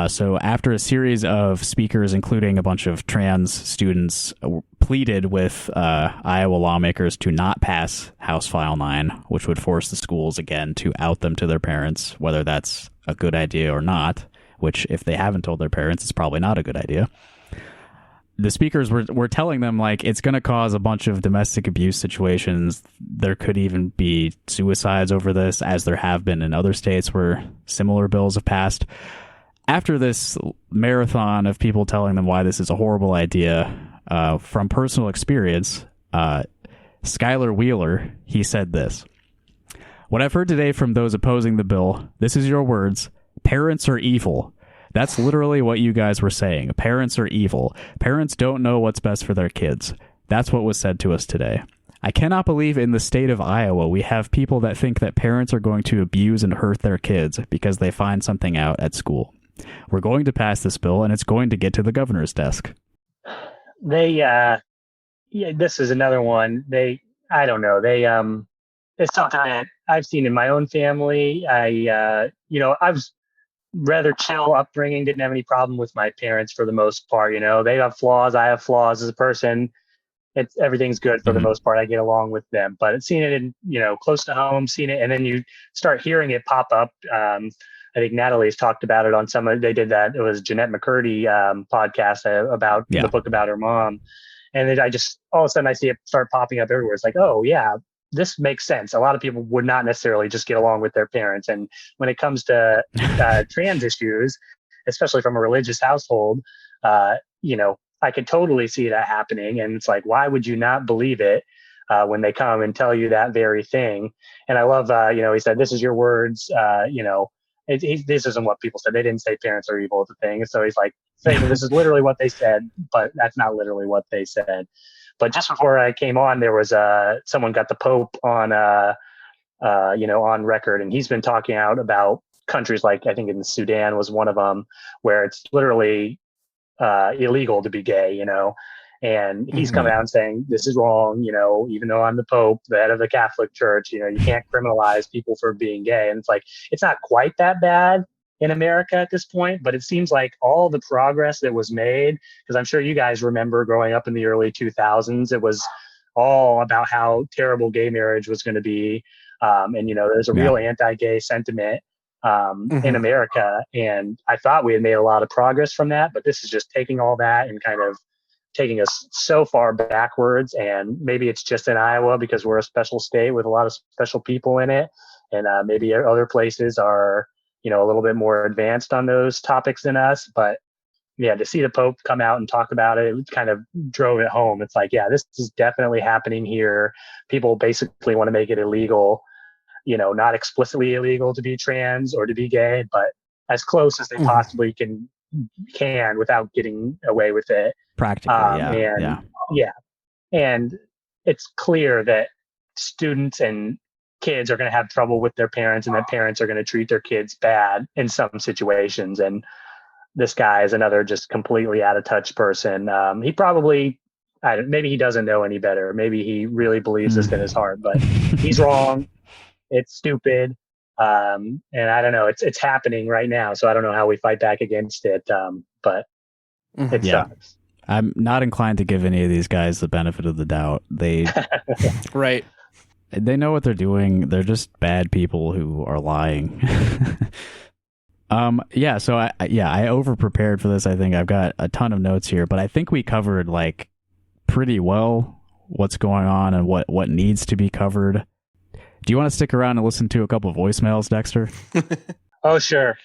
So after a series of speakers, including a bunch of trans students, pleaded with Iowa lawmakers to not pass House File 9, which would force the schools again to out them to their parents, whether that's a good idea or not, which if they haven't told their parents, it's probably not a good idea. The speakers were telling them, like, it's going to cause a bunch of domestic abuse situations. There could even be suicides over this, as there have been in other states where similar bills have passed. After this marathon of people telling them why this is a horrible idea, from personal experience, Skylar Wheeler, he said this: "What I've heard today from those opposing the bill, this is your words, parents are evil. That's literally what you guys were saying. Parents are evil. Parents don't know what's best for their kids. That's what was said to us today. I cannot believe in the state of Iowa we have people that think that parents are going to abuse and hurt their kids because they find something out at school. We're going to pass this bill, and it's going to get to the governor's desk." This is another one. I don't know. It's something that I've seen in my own family. I was rather chill upbringing, didn't have any problem with my parents for the most part. They have flaws, I have flaws as a person. Everything's good for the most part. I get along with them, but seeing it in, close to home, seeing it, and then you start hearing it pop up. I think Natalie's talked about it on they did that. It was Jeanette McCurdy podcast about the book about her mom. And then I just, all of a sudden I see it start popping up everywhere. It's like, oh yeah, this makes sense. A lot of people would not necessarily just get along with their parents. And when it comes to trans issues, especially from a religious household, I could totally see that happening. And it's like, why would you not believe it when they come and tell you that very thing? And I love, he said, this is your words, this isn't what people said. They didn't say parents are evil. It's a thing. So he's like saying this is literally what they said, but that's not literally what they said. But just before I came on, there was someone got the Pope on on record, and he's been talking out about countries like, I think in Sudan was one of them, where it's literally illegal to be gay, and he's coming out and saying this is wrong, even though I'm the Pope, the head of the Catholic Church, you can't criminalize people for being gay. And it's like, it's not quite that bad in America at this point, but it seems like all the progress that was made, because I'm sure you guys remember growing up in the early 2000s, it was all about how terrible gay marriage was going to be. And, there's a real anti-gay sentiment in America. And I thought we had made a lot of progress from that, but this is just taking all that and kind of taking us so far backwards. And maybe it's just in Iowa because we're a special state with a lot of special people in it. And maybe other places are, a little bit more advanced on those topics than us. But yeah, to see the Pope come out and talk about it, it kind of drove it home. It's like, yeah, this is definitely happening here. People basically want to make it illegal, not explicitly illegal to be trans or to be gay, but as close as they possibly can without getting away with it. Practically, And it's clear that students and kids are going to have trouble with their parents, and that parents are going to treat their kids bad in some situations. And this guy is another just completely out of touch person. He probably, maybe he doesn't know any better. Maybe he really believes this in his heart, but he's wrong. It's stupid. And I don't know, it's happening right now. So I don't know how we fight back against it. But it sucks. I'm not inclined to give any of these guys the benefit of the doubt. They Right. They know what they're doing. They're just bad people who are lying. So I over prepared for this. I think I've got a ton of notes here, but I think we covered like pretty well what's going on and what needs to be covered. Do you want to stick around and listen to a couple of voicemails, Dexter? Oh, sure.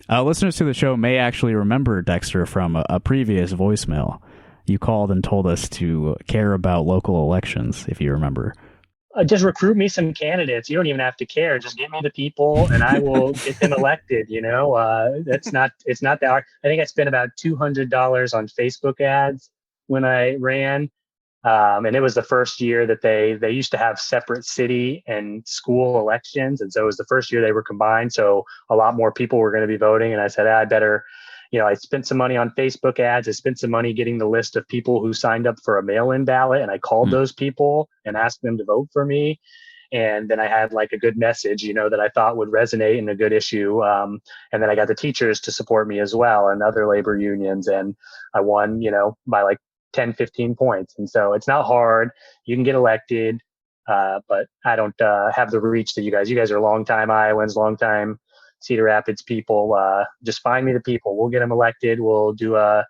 Listeners to the show may actually remember Dexter from a previous voicemail. You called and told us to care about local elections, if you remember. Just recruit me some candidates. You don't even have to care. Just get me the people and I will get them elected. It's not that hard. I think I spent about $200 on Facebook ads when I ran. And it was the first year that they used to have separate city and school elections. And so it was the first year they were combined. So a lot more people were going to be voting. And I said, I better, I spent some money on Facebook ads. I spent some money getting the list of people who signed up for a mail-in ballot. And I called those people and asked them to vote for me. And then I had like a good message, that I thought would resonate in a good issue. And then I got the teachers to support me as well and other labor unions. And I won, by like 10, 15 points. And so it's not hard. You can get elected, but I don't have the reach that you guys are longtime Iowans, longtime Cedar Rapids people. Just find me the people. We'll get them elected. We'll do a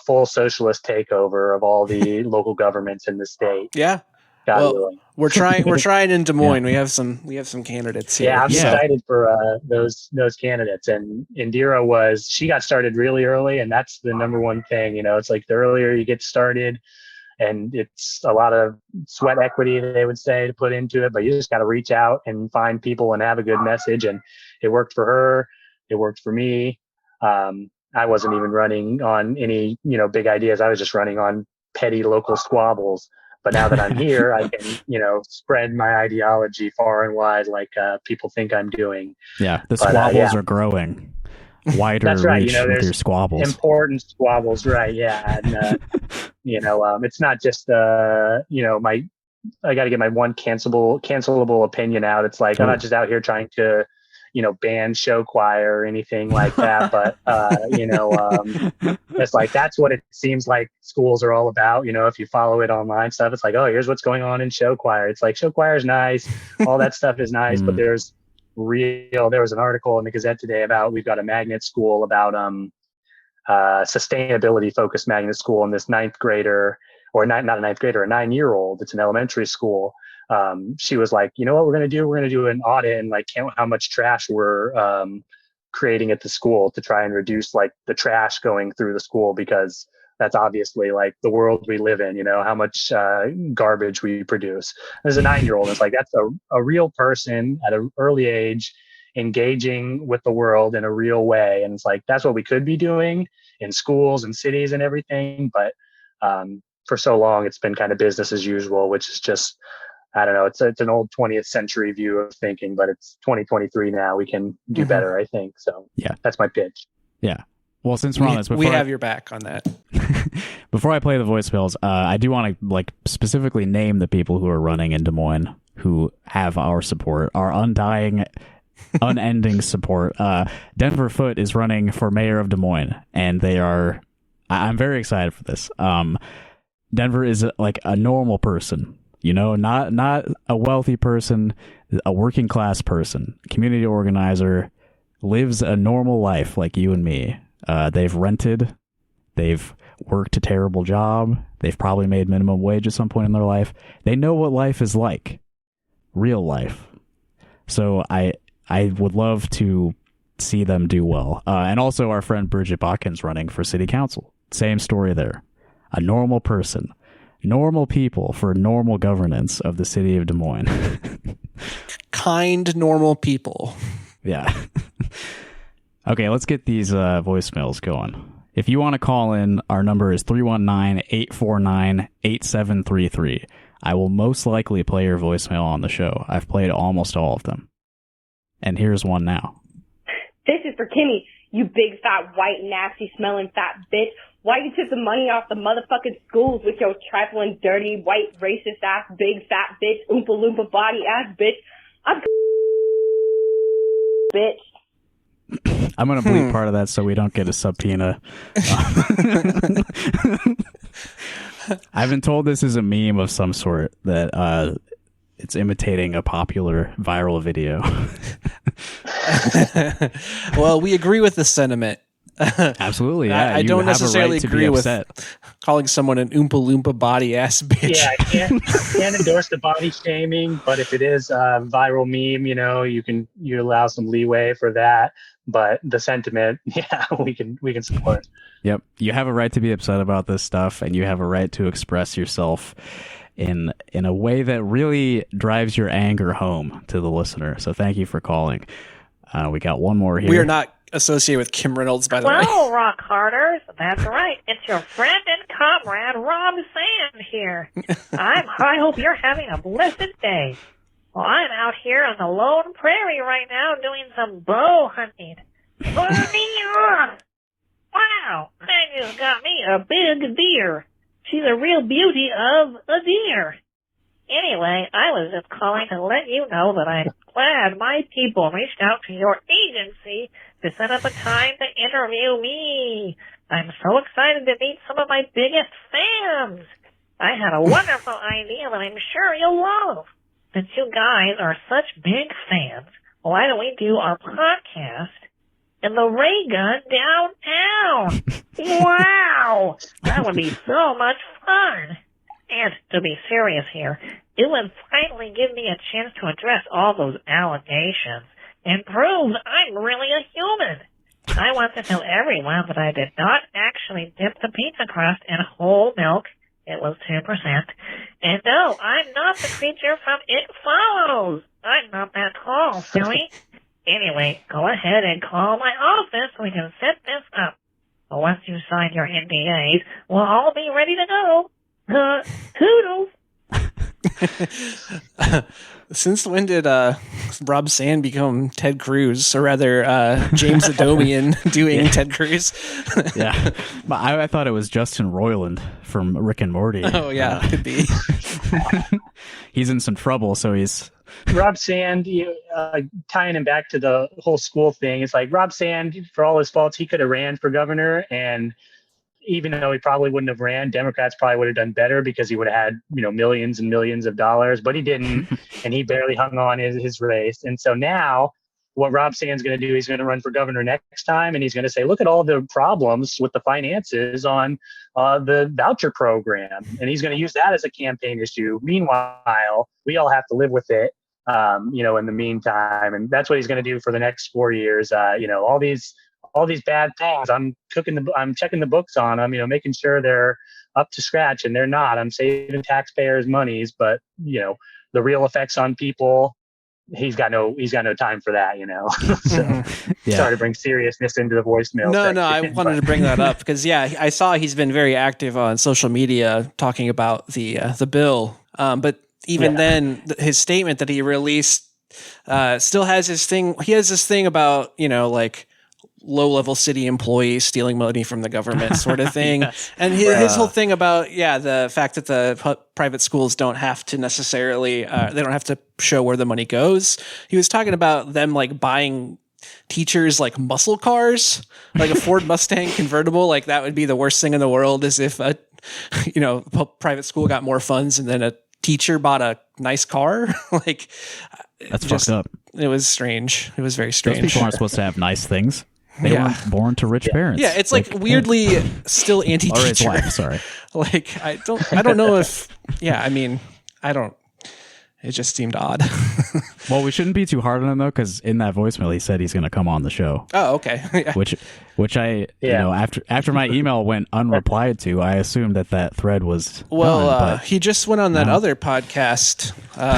full socialist takeover of all the local governments in the state. Yeah. We're trying in Des Moines. We have some candidates here. Yeah, I'm excited for those candidates. And Indira she got started really early, and that's the number one thing. It's like the earlier you get started, and it's a lot of sweat equity, they would say, to put into it, but you just got to reach out and find people and have a good message. And it worked for her. It worked for me. I wasn't even running on any, big ideas. I was just running on petty local squabbles. But now that I'm here, I can, spread my ideology far and wide like people think I'm doing. Yeah, the squabbles are growing. Wider That's right. reach with your squabbles. Important squabbles, right? Yeah, and it's not just I got to get my one cancelable opinion out. It's like I'm not just out here trying to ban show choir or anything like that, but it's like that's what it seems like schools are all about. If you follow it online stuff, it's like, oh, here's what's going on in show choir. It's like show choir is nice, all that stuff is nice, but there was an article in the Gazette today about we've got a magnet school about sustainability focused magnet school, and this ninth grader, or not a ninth grader, a 9-year-old, it's an elementary school. She was like, you know what we're going to do? We're going to do an audit and like count how much trash we're creating at the school to try and reduce like the trash going through the school, because that's obviously like the world we live in, how much garbage we produce. As a 9-year-old, it's like that's a real person at an early age engaging with the world in a real way. And it's like, that's what we could be doing in schools and cities and everything. But for so long, it's been kind of business as usual, which is just, I don't know. It's an old 20th century view of thinking, but it's 2023 now. We can do better, I think. So that's my pitch. Yeah. Well, since we're on this, we have your back on that. Before I play the voicemails, I do want to like specifically name the people who are running in Des Moines who have our support, our undying, unending support. Denver Foot is running for mayor of Des Moines, and I'm very excited for this. Denver is like a normal person. Not a wealthy person, a working class person, community organizer, lives a normal life like you and me. They've rented, they've worked a terrible job, they've probably made minimum wage at some point in their life. They know what life is like, real life. So I would love to see them do well. And also our friend Bridget Botkin's running for city council. Same story there. A normal person. Normal people for normal governance of the city of Des Moines. kind, normal people. Yeah. Okay, let's get these voicemails going. If you want to call in, our number is 319-849-8733. I will most likely play your voicemail on the show. I've played almost all of them. And here's one now. This is for Kimmy, you big, fat, white, nasty, smelling fat bitch. Why you took the money off the motherfucking schools with your trifling, dirty, white, racist ass, big, fat bitch, oompa loompa body ass bitch. I'm bitch. I'm going to bleep part of that so we don't get a subpoena. I've been told this is a meme of some sort, that it's imitating a popular viral video. Well, we agree with the sentiment. Absolutely, yeah. I don't necessarily agree with upset. calling someone an oompa loompa body ass bitch. Yeah, I can't endorse the body shaming, but if it is a viral meme, you allow some leeway for that. But the sentiment, yeah, we can support. Yep, you have a right to be upset about this stuff, and you have a right to express yourself in a way that really drives your anger home to the listener. So thank you for calling. We got one more here. We are not associated with Kim Reynolds, by the way. Well, Rock Harders, that's right. It's your friend and comrade, Rob Sand here. I hope you're having a blessed day. Well, I'm out here on the Lone Prairie right now doing some bow hunting. Wow, I just got me a big deer. She's a real beauty of a deer. Anyway, I was just calling to let you know that I'm glad my people reached out to your agency to set up a time to interview me. I'm so excited to meet some of my biggest fans. I had a wonderful idea that I'm sure you'll love. Since you guys are such big fans, why don't we do our podcast in the ray gun downtown? Wow! That would be so much fun. And to be serious here, it would finally give me a chance to address all those allegations and prove I'm really a human. I want to tell everyone that I did not actually dip the pizza crust in whole milk. It was 2%. And no, I'm not the creature from It Follows. I'm not that tall, silly. Anyway, go ahead and call my office so we can set this up. But once you sign your NDAs, we'll all be ready to go. Toodles. Since when did Rob Sand become Ted Cruz, or rather James Adomian doing Ted Cruz? Yeah, but I thought it was Justin Roiland from Rick and Morty. Oh yeah, could be. He's in some trouble, so he's Rob Sand, tying him back to the whole school thing. It's like Rob Sand, for all his faults, he could have ran for governor, and even though he probably wouldn't have ran, Democrats probably would have done better because he would have had, millions and millions of dollars, but he didn't. And he barely hung on his race. And so now what Rob Sand's going to do, he's going to run for governor next time. And he's going to say, look at all the problems with the finances on the voucher program. And he's going to use that as a campaign issue. Meanwhile, we all have to live with it, in the meantime. And that's what he's going to do for the next 4 years. All these bad things. I'm checking the books on them, making sure they're up to scratch, and they're not. I'm saving taxpayers' monies, but the real effects on people, he's got no time for that, So sorry to bring seriousness into the voicemail. No, I wanted to bring that up because I saw he's been very active on social media talking about the bill. But even then, his statement that he released still has his thing. He has this thing about like low-level city employees stealing money from the government sort of thing. Yes. And his whole thing about, the fact that the private schools don't have to necessarily, they don't have to show where the money goes. He was talking about them like buying teachers like muscle cars, like a Ford Mustang convertible. Like that would be the worst thing in the world, is if a private school got more funds and then a teacher bought a nice car. Like that's fucked up. It was strange. It was very strange. Those people aren't supposed to have nice things. They weren't born to rich parents. Yeah, it's like weirdly still anti-teacher. Sorry. Like I don't know if I don't. It just seemed odd. Well, we shouldn't be too hard on him though, because in that voicemail he said he's going to come on the show. Oh, okay. Yeah. Which I, you know, after my email went unreplied to, I assumed that thread was well. done, but he just went on that other podcast.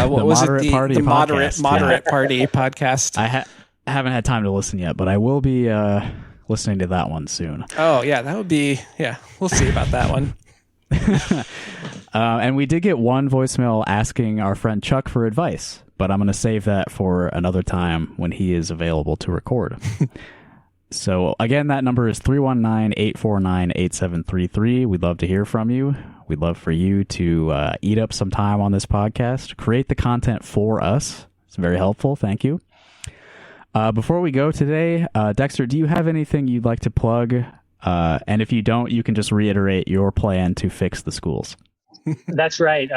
What was it? The moderate party podcast. I haven't had time to listen yet, but I will be listening to that one soon. Oh yeah, that would be We'll see about that one. And we did get one voicemail asking our friend Chuck for advice, but I'm going to save that for another time when he is available to record. So again, that number is 319-849-8733. We'd love to hear from you. We'd love for you to eat up some time on this podcast, create the content for us. It's very helpful. Thank you. Before we go today, Dexter, do you have anything you'd like to plug? And if you don't, you can just reiterate your plan to fix the schools. That's right.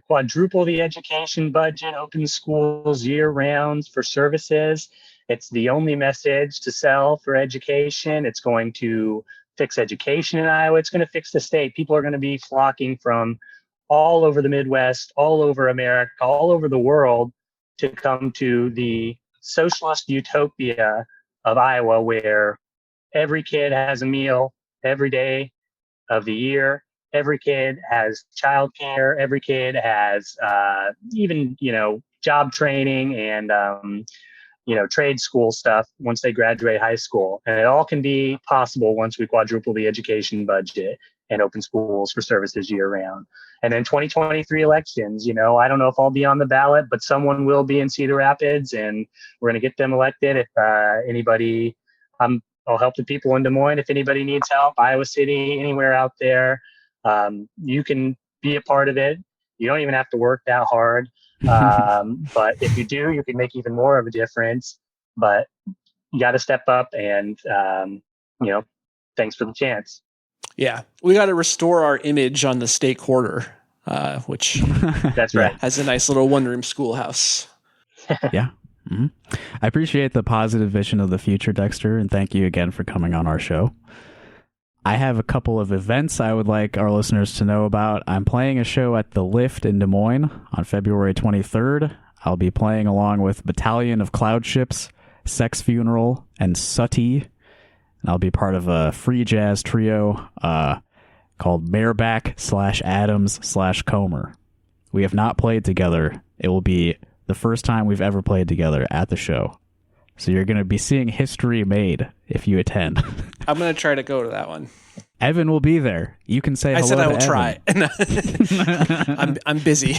Quadruple the education budget, open schools year round for services. It's the only message to sell for education. It's going to fix education in Iowa. It's going to fix the state. People are going to be flocking from all over the Midwest, all over America, all over the world to come to the socialist utopia of Iowa, where every kid has a meal every day of the year. Every kid has childcare. Every kid has even, job training and, trade school stuff once they graduate high school. And it all can be possible once we quadruple the education budget and open schools for services year round. And then 2023 elections, I don't know if I'll be on the ballot, but someone will be in Cedar Rapids, and we're going to get them elected. If anybody, I'll help the people in Des Moines. If anybody needs help, Iowa City, anywhere out there, you can be a part of it. You don't even have to work that hard. But if you do, you can make even more of a difference. But you got to step up, and, thanks for the chance. Yeah, we got to restore our image on the state quarter, which that's right. Has a nice little one-room schoolhouse. Yeah. Mm-hmm. I appreciate the positive vision of the future, Dexter, and thank you again for coming on our show. I have a couple of events I would like our listeners to know about. I'm playing a show at The Lift in Des Moines on February 23rd. I'll be playing along with Battalion of Cloud Ships, Sex Funeral, and Sutty. And I'll be part of a free jazz trio called Bareback/Adams/Comer. We have not played together. It will be the first time we've ever played together at the show. So you're going to be seeing history made if you attend. I'm going to try to go to that one. Evan will be there. You can say hello to Evan. I said I will try. I'm busy.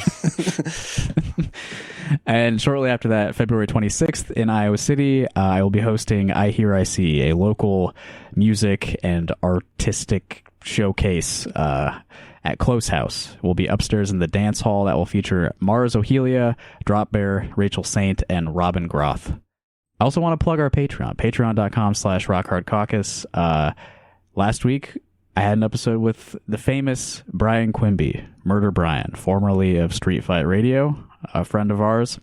And shortly after that, February 26th in Iowa City, I will be hosting I Hear I See, a local music and artistic showcase at Close House. We'll be upstairs in the dance hall that will feature Mars Ohelia, Drop Bear, Rachel Saint, and Robin Groth. I also want to plug our Patreon, patreon.com/rockhardcaucus. Last week, I had an episode with the famous Brian Quimby, Murder Brian, formerly of Street Fight Radio, a friend of ours.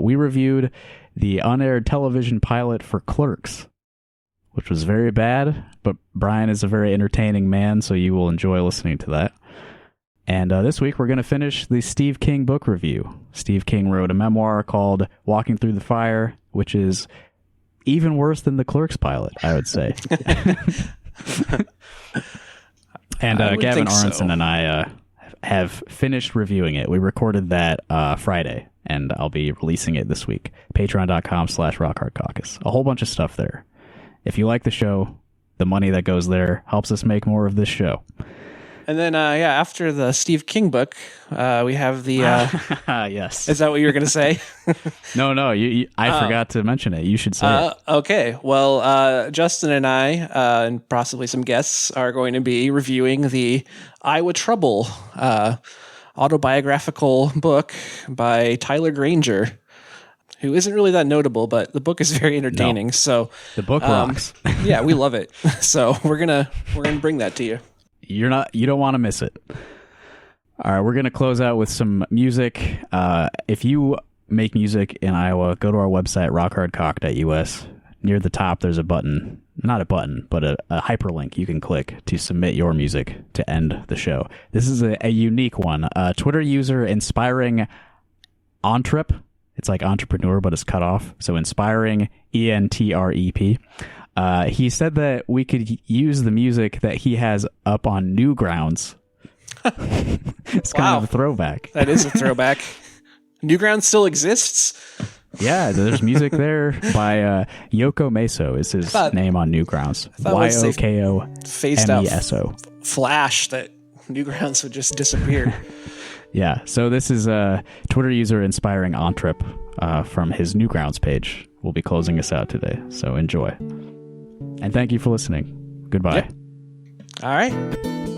We reviewed the unaired television pilot for Clerks, which was very bad, but Brian is a very entertaining man, so you will enjoy listening to that. And this week, we're going to finish the Steve King book review. Steve King wrote a memoir called Walking Through the Fire, which is even worse than the Clerks pilot, I would say. And Gavin Aronson and I have finished reviewing it. We recorded that Friday, and I'll be releasing it this week. Patreon.com/rockhardcaucus. A whole bunch of stuff there. If you like the show, the money that goes there helps us make more of this show. And then, after the Steve King book, we have the... yes. Is that what you were going to say? No, I forgot to mention it. You should say it. Okay. Well, Justin and I, and possibly some guests, are going to be reviewing the Iowa Trouble autobiographical book by Tyler Granger, who isn't really that notable, but the book is very entertaining. No. So the book rocks. Yeah, we love it. So we're gonna bring that to you. You don't want to miss it. All right, we're going to close out with some music. If you make music in Iowa, go to our website, rockhardcock.us. Near the top, there's a button, not a button, but a hyperlink you can click to submit your music to end the show. This is a unique one. Twitter user Inspiring Entrep. It's like entrepreneur, but it's cut off. So inspiring, ENTREP. He said that we could use the music that he has up on Newgrounds. It's kind of a throwback. That is a throwback. Newgrounds still exists? Yeah, there's music there by Yoko Meso is his name on Newgrounds. YOKO phased out MESO. Flash that Newgrounds would just disappear. Yeah, so this is a Twitter user inspiring Entrep from his Newgrounds page. We'll be closing us out today, so enjoy. And thank you for listening. Goodbye. Yep. All right.